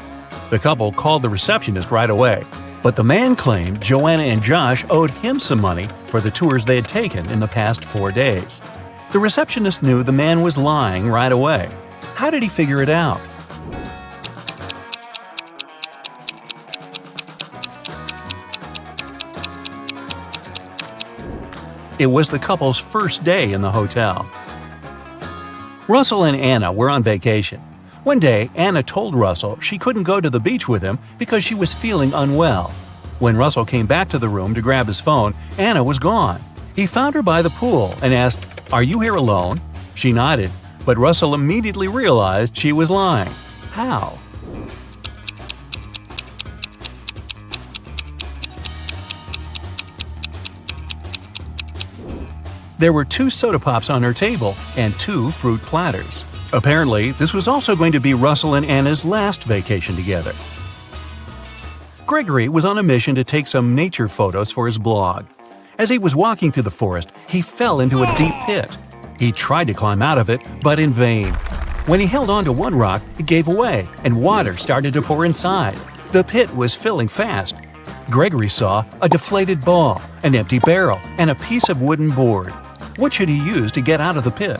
Speaker 5: The couple called the receptionist right away, but the man claimed Joanna and Josh owed him some money for the tours they had taken in the past 4 days. The receptionist knew the man was lying right away. How did he figure it out? It was the couple's first day in the hotel. Russell and Anna were on vacation. One day, Anna told Russell she couldn't go to the beach with him because she was feeling unwell. When Russell came back to the room to grab his phone, Anna was gone. He found her by the pool and asked, "Are you here alone?" She nodded, but Russell immediately realized she was lying. How? There were 2 soda pops on her table and 2 fruit platters. Apparently, this was also going to be Russell and Anna's last vacation together. Gregory was on a mission to take some nature photos for his blog. As he was walking through the forest, he fell into a deep pit. He tried to climb out of it, but in vain. When he held onto one rock, it gave away, and water started to pour inside. The pit was filling fast. Gregory saw a deflated ball, an empty barrel, and a piece of wooden board. What should he use to get out of the pit?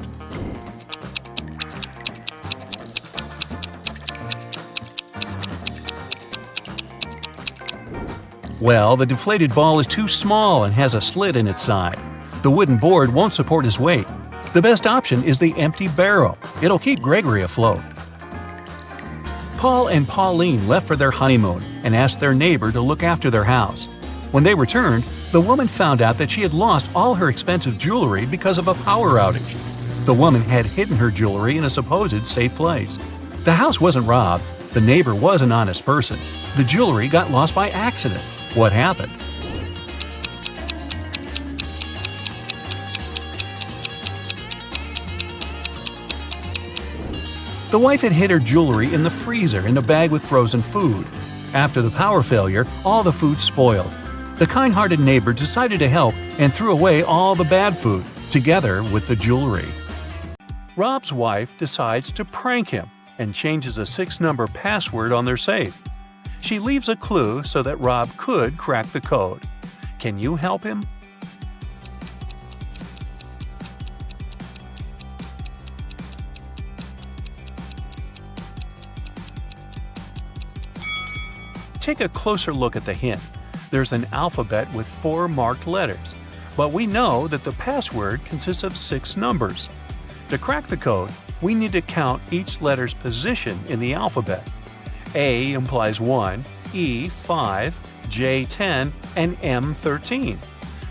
Speaker 5: Well, the deflated ball is too small and has a slit in its side. The wooden board won't support his weight. The best option is the empty barrel. It'll keep Gregory afloat. Paul and Pauline left for their honeymoon and asked their neighbor to look after their house. When they returned, the woman found out that she had lost all her expensive jewelry because of a power outage. The woman had hidden her jewelry in a supposed safe place. The house wasn't robbed. The neighbor was an honest person. The jewelry got lost by accident. What happened? The wife had hid her jewelry in the freezer in a bag with frozen food. After the power failure, all the food spoiled. The kind-hearted neighbor decided to help and threw away all the bad food, together with the jewelry. Rob's wife decides to prank him and changes a 6-number password on their safe. She leaves a clue so that Rob could crack the code. Can you help him? Take a closer look at the hint. There's an alphabet with 4 marked letters, but we know that the password consists of 6 numbers. To crack the code, we need to count each letter's position in the alphabet. A implies 1, E 5, J 10, and M 13.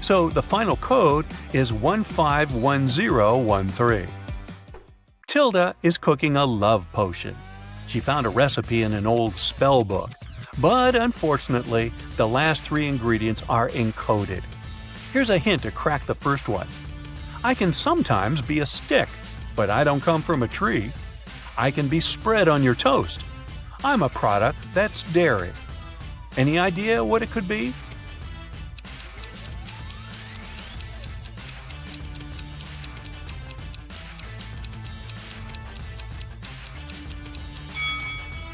Speaker 5: So the final code is 151013. Tilda is cooking a love potion. She found a recipe in an old spell book. But unfortunately, the last 3 ingredients are encoded. Here's a hint to crack the first one. I can sometimes be a stick, but I don't come from a tree. I can be spread on your toast. I'm a product that's dairy. Any idea what it could be?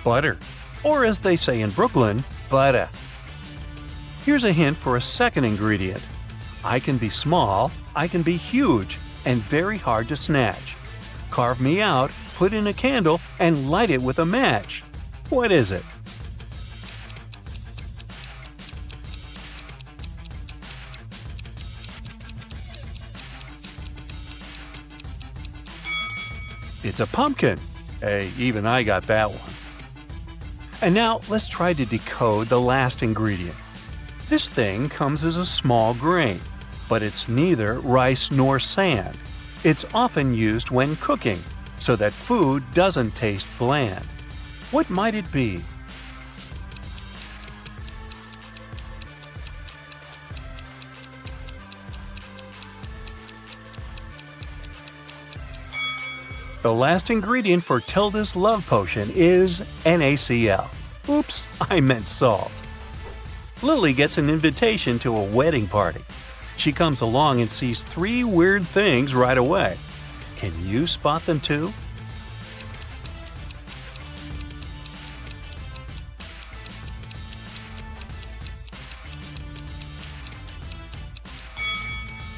Speaker 5: Butter. Or as they say in Brooklyn, butter. Here's a hint for a second ingredient. I can be small, I can be huge, and very hard to snatch. Carve me out, put in a candle, and light it with a match. What is it? It's a pumpkin. Hey, even I got that one. And now let's try to decode the last ingredient. This thing comes as a small grain, but it's neither rice nor sand. It's often used when cooking, so that food doesn't taste bland. What might it be? The last ingredient for Tilda's love potion is NaCl. Oops, I meant salt. Lily gets an invitation to a wedding party. She comes along and sees 3 weird things right away. Can you spot them too?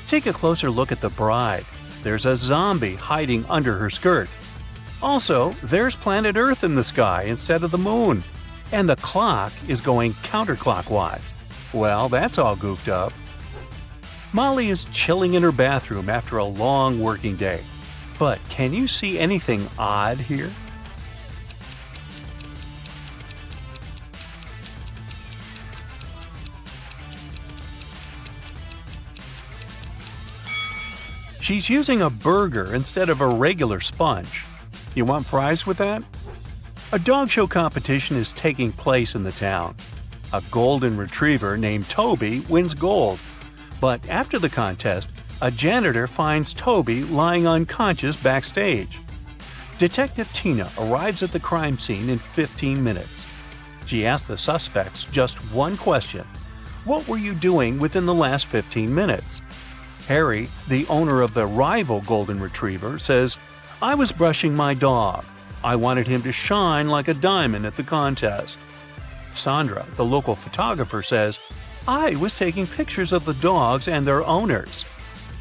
Speaker 5: Take a closer look at the bride. There's a zombie hiding under her skirt. Also, there's planet Earth in the sky instead of the moon. And the clock is going counterclockwise. Well, that's all goofed up. Molly is chilling in her bathroom after a long working day. But can you see anything odd here? She's using a burger instead of a regular sponge. You want fries with that? A dog show competition is taking place in the town. A golden retriever named Toby wins gold. But after the contest, a janitor finds Toby lying unconscious backstage. Detective Tina arrives at the crime scene in 15 minutes. She asks the suspects just one question. What were you doing within the last 15 minutes? Harry, the owner of the rival golden retriever, says, I was brushing my dog. I wanted him to shine like a diamond at the contest. Sandra, the local photographer, says, I was taking pictures of the dogs and their owners.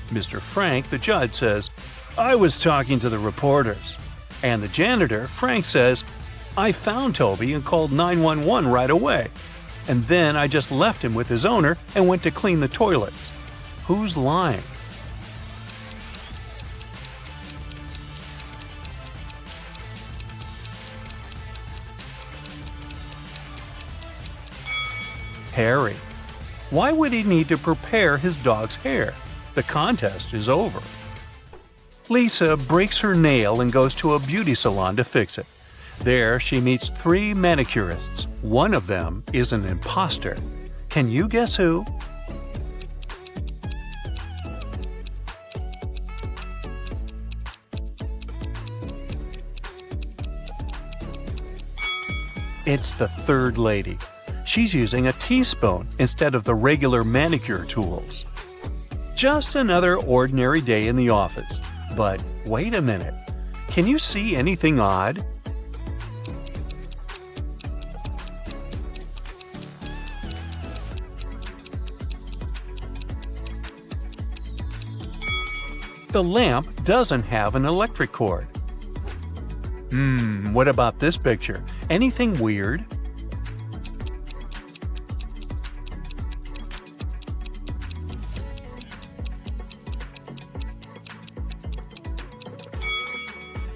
Speaker 5: Mr. Frank, the judge, says, I was talking to the reporters. And the janitor, Frank, says, I found Toby and called 911 right away. And then I just left him with his owner and went to clean the toilets. Who's lying? Harry. Why would he need to prepare his dog's hair? The contest is over. Lisa breaks her nail and goes to a beauty salon to fix it. There, she meets 3 manicurists. One of them is an imposter. Can you guess who? It's the third lady. She's using a teaspoon instead of the regular manicure tools. Just another ordinary day in the office. But wait a minute. Can you see anything odd? The lamp doesn't have an electric cord. What about this picture? Anything weird?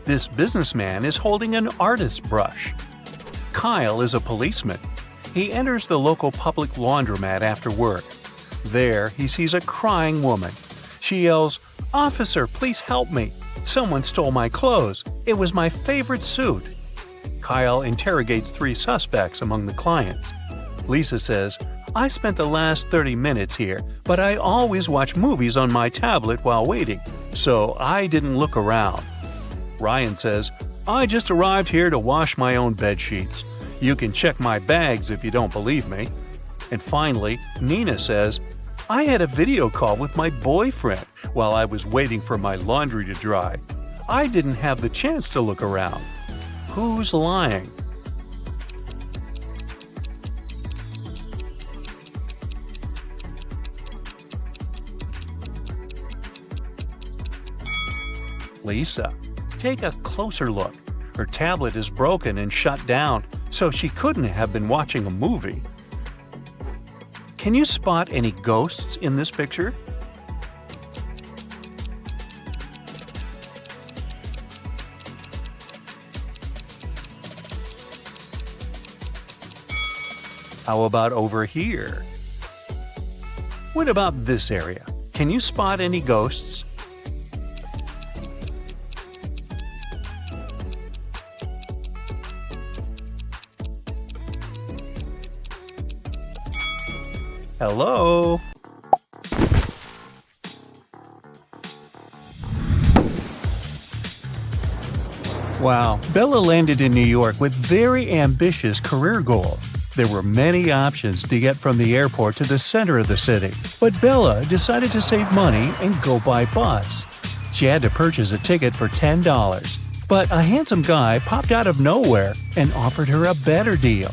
Speaker 5: This businessman is holding an artist's brush. Kyle is a policeman. He enters the local public laundromat after work. There, he sees a crying woman. She yells, "Officer, please help me. Someone stole my clothes. It was my favorite suit." Kyle interrogates 3 suspects among the clients. Lisa says, "I spent the last 30 minutes here, but I always watch movies on my tablet while waiting, so I didn't look around." Ryan says, "I just arrived here to wash my own bed sheets. You can check my bags if you don't believe me." And finally, Nina says, "I had a video call with my boyfriend while I was waiting for my laundry to dry. I didn't have the chance to look around." Who's lying? Lisa. Take a closer look. Her tablet is broken and shut down, so she couldn't have been watching a movie. Can you spot any ghosts in this picture? How about over here? What about this area? Can you spot any ghosts? Hello? Wow, Bella landed in New York with very ambitious career goals. There were many options to get from the airport to the center of the city, but Bella decided to save money and go by bus. She had to purchase a ticket for $10, but a handsome guy popped out of nowhere and offered her a better deal.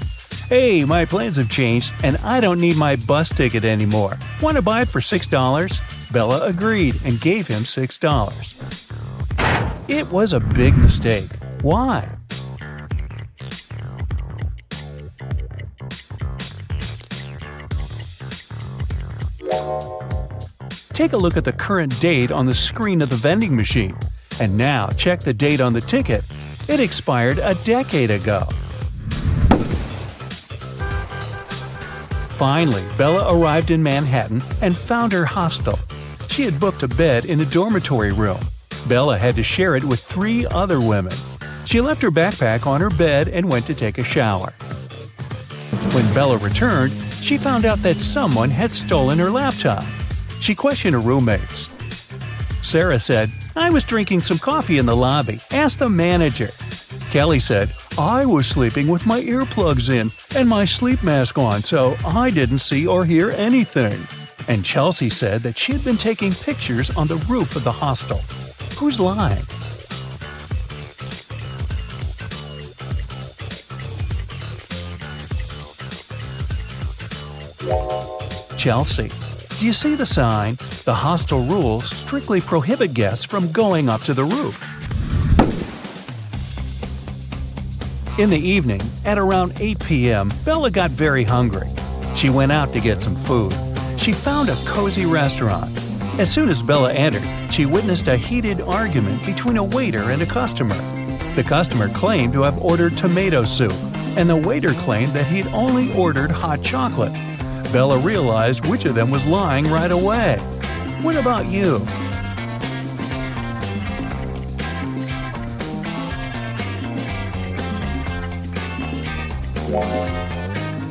Speaker 5: "Hey, my plans have changed, and I don't need my bus ticket anymore. Want to buy it for $6? Bella agreed and gave him $6. It was a big mistake. Why? Take a look at the current date on the screen of the vending machine. And now check the date on the ticket. It expired a decade ago. Finally, Bella arrived in Manhattan and found her hostel. She had booked a bed in a dormitory room. Bella had to share it with 3 other women. She left her backpack on her bed and went to take a shower. When Bella returned, she found out that someone had stolen her laptop. She questioned her roommates. Sarah said, "I was drinking some coffee in the lobby. Ask the manager." Kelly said, "I was sleeping with my earplugs in and my sleep mask on, so I didn't see or hear anything." And Chelsea said that she had been taking pictures on the roof of the hostel. Who's lying? Chelsea. Do you see the sign? The hostel rules strictly prohibit guests from going up to the roof. In the evening, at around 8 p.m., Bella got very hungry. She went out to get some food. She found a cozy restaurant. As soon as Bella entered, she witnessed a heated argument between a waiter and a customer. The customer claimed to have ordered tomato soup, and the waiter claimed that he'd only ordered hot chocolate. Bella realized which of them was lying right away. What about you?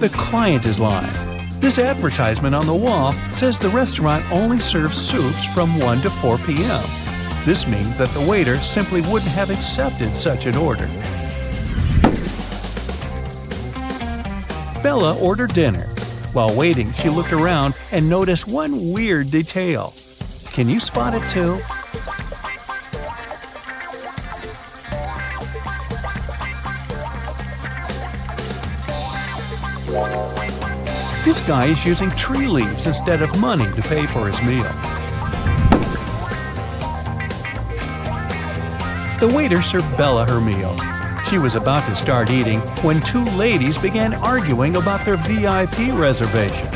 Speaker 5: The client is lying. This advertisement on the wall says the restaurant only serves soups from 1 to 4 p.m. This means that the waiter simply wouldn't have accepted such an order. Bella ordered dinner. While waiting, she looked around and noticed one weird detail. Can you spot it too? This guy is using tree leaves instead of money to pay for his meal. The waiter served Bella her meal. She was about to start eating when two ladies began arguing about their VIP reservation.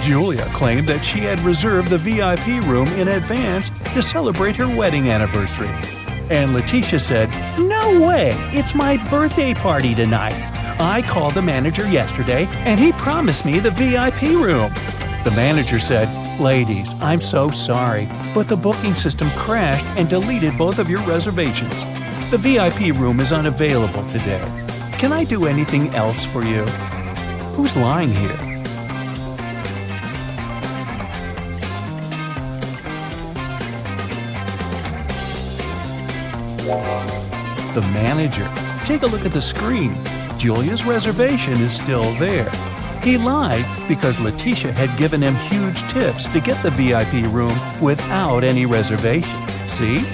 Speaker 5: Julia claimed that she had reserved the VIP room in advance to celebrate her wedding anniversary. And Letitia said, "No way! It's my birthday party tonight. I called the manager yesterday and he promised me the VIP room." The manager said, "Ladies, I'm so sorry, but the booking system crashed and deleted both of your reservations. The VIP room is unavailable today. Can I do anything else for you?" Who's lying here? The manager. Take a look at the screen. Julia's reservation is still there. He lied because Letitia had given him huge tips to get the VIP room without any reservation. See?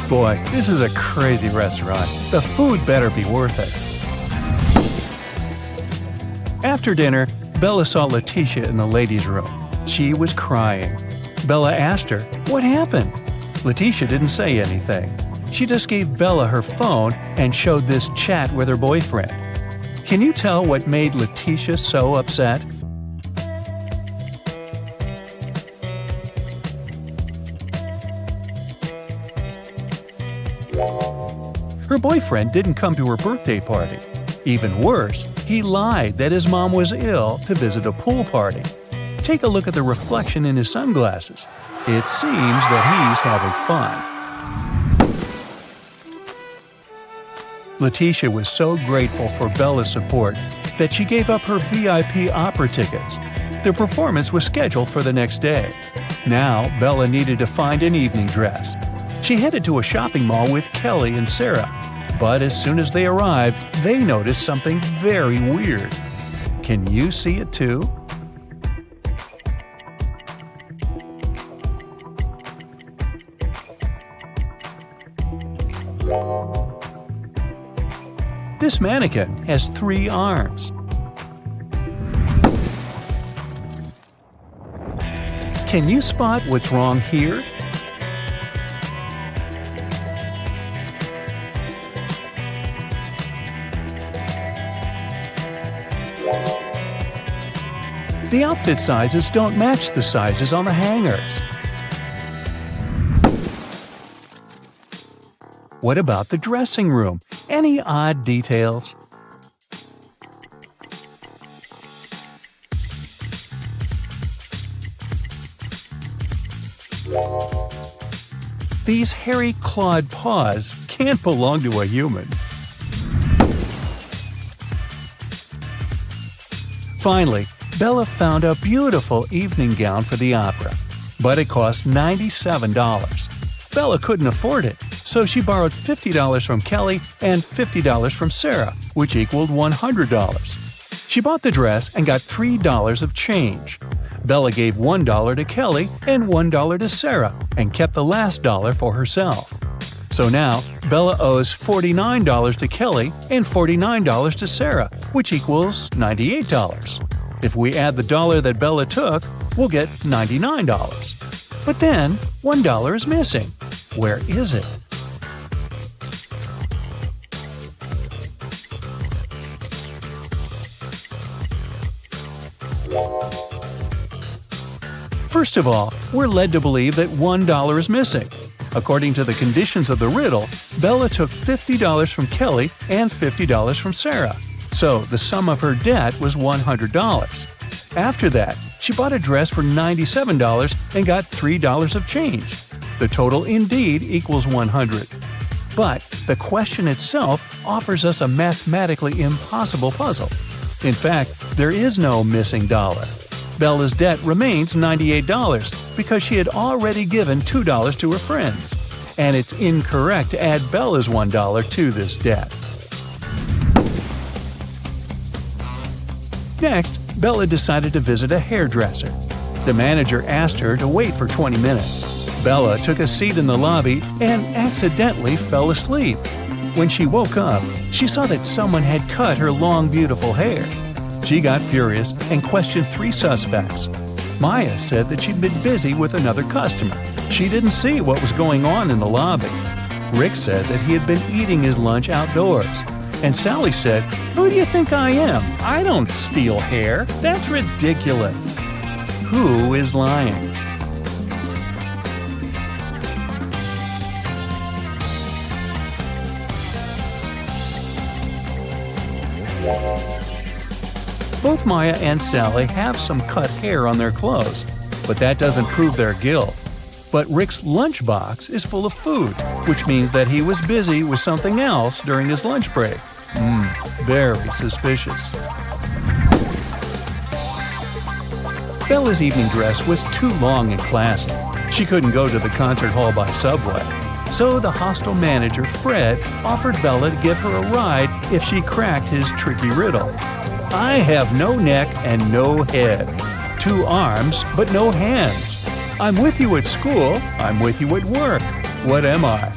Speaker 5: Boy, this is a crazy restaurant. The food better be worth it. After dinner, Bella saw Letitia in the ladies' room. She was crying. Bella asked her, "What happened?" Letitia didn't say anything. She just gave Bella her phone and showed this chat with her boyfriend. Can you tell what made Letitia so upset? Her boyfriend didn't come to her birthday party. Even worse, he lied that his mom was ill to visit a pool party. Take a look at the reflection in his sunglasses. It seems that he's having fun. Letitia was so grateful for Bella's support that she gave up her VIP opera tickets. The performance was scheduled for the next day. Now, Bella needed to find an evening dress. She headed to a shopping mall with Kelly and Sarah. But as soon as they arrived, they noticed something very weird. Can you see it too? This mannequin has 3 arms. Can you spot what's wrong here? The outfit sizes don't match the sizes on the hangers. What about the dressing room? Any odd details? These hairy clawed paws can't belong to a human. Finally, Bella found a beautiful evening gown for the opera, but it cost $97. Bella couldn't afford it, so she borrowed $50 from Kelly and $50 from Sarah, which equaled $100. She bought the dress and got $3 of change. Bella gave $1 to Kelly and $1 to Sarah and kept the last dollar for herself. So now, Bella owes $49 to Kelly and $49 to Sarah, which equals $98. If we add the dollar that Bella took, we'll get $99. But then, $1 is missing. Where is it? First of all, we're led to believe that $1 is missing. According to the conditions of the riddle, Bella took $50 from Kelly and $50 from Sarah, so the sum of her debt was $100. After that, she bought a dress for $97 and got $3 of change. The total indeed equals $100. But the question itself offers us a mathematically impossible puzzle. In fact, there is no missing dollar. Bella's debt remains $98 because she had already given $2 to her friends, and it's incorrect to add Bella's $1 to this debt. Next, Bella decided to visit a hairdresser. The manager asked her to wait for 20 minutes. Bella took a seat in the lobby and accidentally fell asleep. When she woke up, she saw that someone had cut her long, beautiful hair. She got furious and questioned 3 suspects. Maya said that she'd been busy with another customer. She didn't see what was going on in the lobby. Rick said that he had been eating his lunch outdoors. And Sally said, "Who do you think I am? I don't steal hair. That's ridiculous." Who is lying? Both Maya and Sally have some cut hair on their clothes, but that doesn't prove their guilt. But Rick's lunchbox is full of food, which means that he was busy with something else during his lunch break. Very suspicious. Bella's evening dress was too long and classy. She couldn't go to the concert hall by subway. So the hostel manager, Fred, offered Bella to give her a ride if she cracked his tricky riddle. I have no neck and no head. 2 arms, but no hands. I'm with you at school, I'm with you at work. What am I?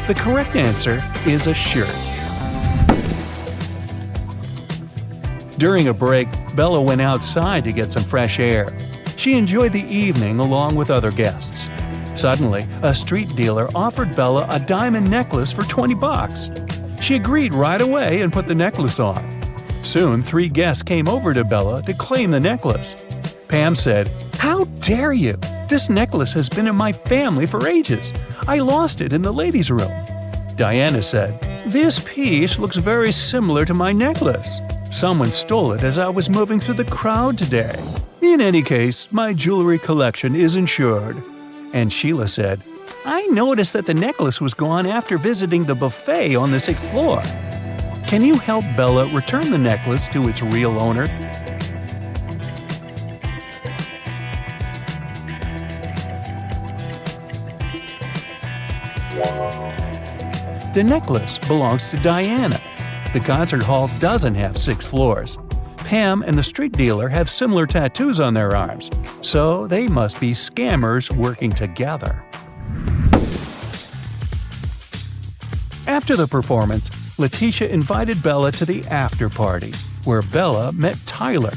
Speaker 5: The correct answer is a shirt. During a break, Bella went outside to get some fresh air. She enjoyed the evening along with other guests. Suddenly, a street dealer offered Bella a diamond necklace for $20. She agreed right away and put the necklace on. Soon, 3 guests came over to Bella to claim the necklace. Pam said, "How dare you? This necklace has been in my family for ages. I lost it in the ladies' room." Diana said, "This piece looks very similar to my necklace. Someone stole it as I was moving through the crowd today. In any case, my jewelry collection is insured." And Sheila said, "I noticed that the necklace was gone after visiting the buffet on the 6th floor. Can you help Bella return the necklace to its real owner?" The necklace belongs to Diana. The concert hall doesn't have 6 floors. Pam and the street dealer have similar tattoos on their arms, so they must be scammers working together. After the performance, Letitia invited Bella to the after party, where Bella met Tyler.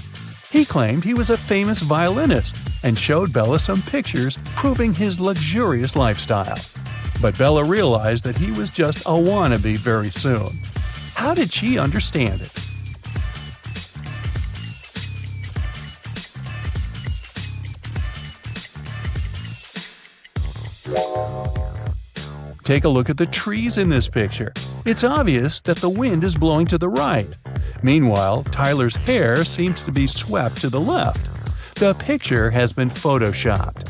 Speaker 5: He claimed he was a famous violinist and showed Bella some pictures proving his luxurious lifestyle. But Bella realized that he was just a wannabe very soon. How did she understand it? Take a look at the trees in this picture. It's obvious that the wind is blowing to the right. Meanwhile, Tyler's hair seems to be swept to the left. The picture has been photoshopped.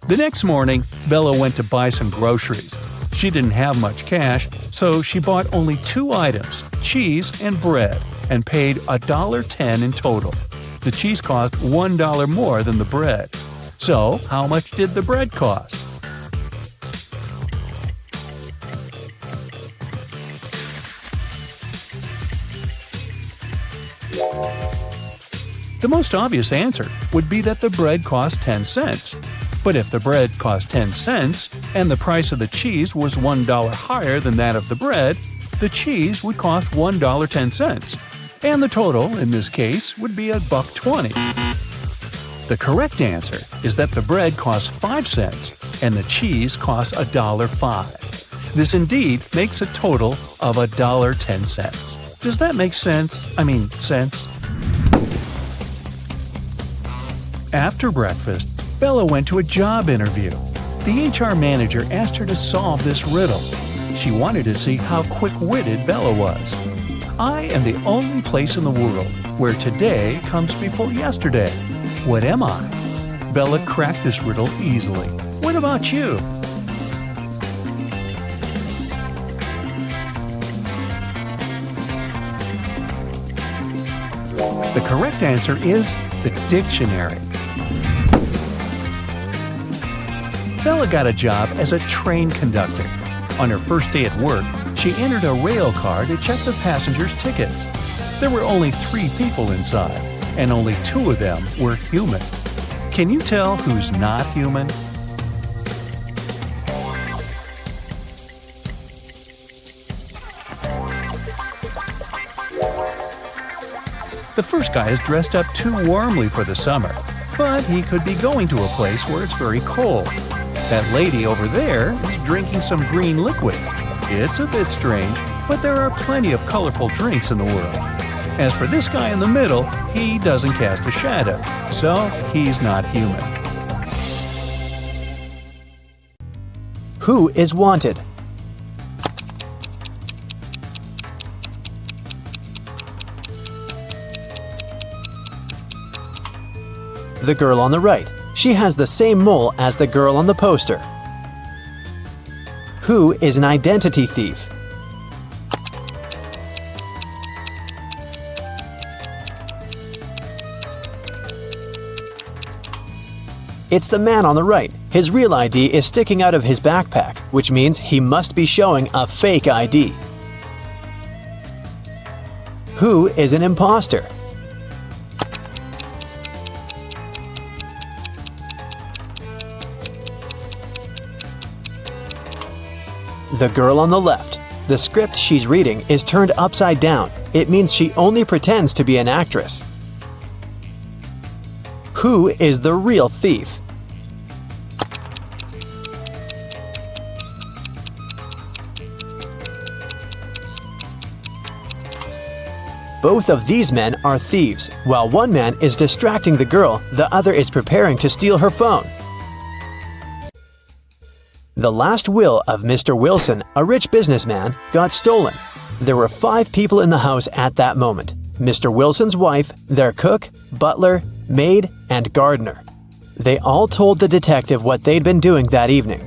Speaker 5: The next morning, Bella went to buy some groceries. She didn't have much cash, so she bought only 2 items, cheese and bread, and paid $1.10 in total. The cheese cost $1 more than the bread. So, how much did the bread cost? The most obvious answer would be that the bread cost 10 cents. But if the bread cost 10 cents and the price of the cheese was $1 higher than that of the bread, the cheese would cost $1.10. And the total, in this case, would be $1.20. The correct answer is that the bread cost 5 cents and the cheese cost $1.05. This indeed makes a total of $1.10. Does that make sense? Sense? After breakfast, Bella went to a job interview. The HR manager asked her to solve this riddle. She wanted to see how quick-witted Bella was. I am the only place in the world where today comes before yesterday. What am I? Bella cracked this riddle easily. What about you? The correct answer is the dictionary. Bella got a job as a train conductor. On her first day at work, she entered a rail car to check the passengers' tickets. There were only 3 people inside, and only 2 of them were human. Can you tell who's not human? The first guy is dressed up too warmly for the summer, but he could be going to a place where it's very cold. That lady over there is drinking some green liquid. It's a bit strange, but there are plenty of colorful drinks in the world. As for this guy in the middle, he doesn't cast a shadow, so he's not human.
Speaker 1: Who is wanted? The girl on the right. She has the same mole as the girl on the poster. Who is an identity thief? It's the man on the right. His real ID is sticking out of his backpack, which means he must be showing a fake ID. Who is an imposter? The girl on the left. The script she's reading is turned upside down. It means she only pretends to be an actress. Who is the real thief? Both of these men are thieves. While one man is distracting the girl, the other is preparing to steal her phone. The last will of Mr. Wilson, a rich businessman, got stolen. There were 5 people in the house at that moment: Mr. Wilson's wife, their cook, butler, maid, and gardener. They all told the detective what they'd been doing that evening.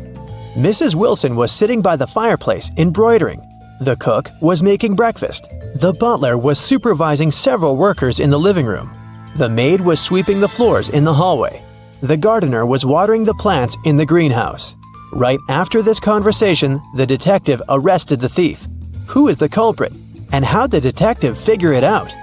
Speaker 1: Mrs. Wilson was sitting by the fireplace embroidering. The cook was making breakfast. The butler was supervising several workers in the living room. The maid was sweeping the floors in the hallway. The gardener was watering the plants in the greenhouse. Right after this conversation, the detective arrested the thief. Who is the culprit? And how'd the detective figure it out?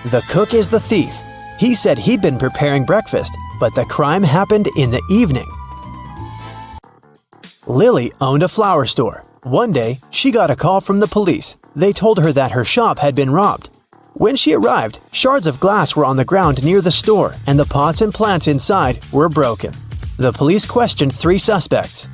Speaker 1: The cook is the thief. He said he'd been preparing breakfast, but the crime happened in the evening. Lily owned a flower store. One day, she got a call from the police. They told her that her shop had been robbed. When she arrived, shards of glass were on the ground near the store, and the pots and plants inside were broken. The police questioned 3 suspects.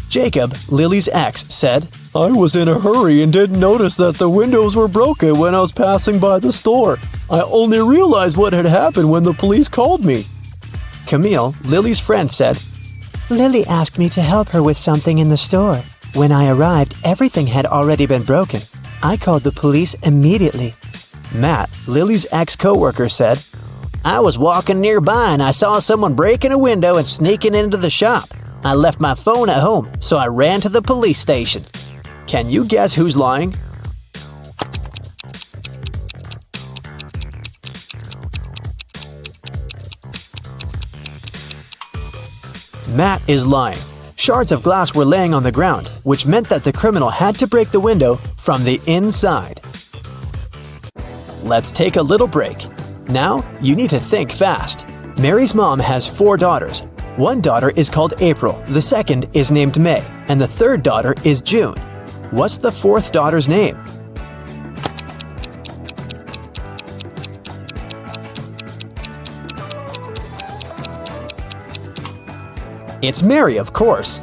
Speaker 1: Jacob, Lily's ex, said, "I was in a hurry and didn't notice that the windows were broken when I was passing by the store. I only realized what had happened when the police called me." Camille, Lily's friend, said, "Lily asked me to help her with something in the store. When I arrived, everything had already been broken. I called the police immediately.
Speaker 3: Matt, Lily's ex-coworker, said,
Speaker 4: I was walking nearby and I saw someone breaking a window and sneaking into the shop. I left my phone at home, so I ran to the police station.
Speaker 3: Can you guess who's lying? Matt is lying. Shards of glass were laying on the ground, which meant that the criminal had to break the window from the inside. Let's take a little break. Now, you need to think fast. Mary's mom has 4 daughters. One daughter is called April, the second is named May, and the third daughter is June. What's the fourth daughter's name? It's Mary, of course.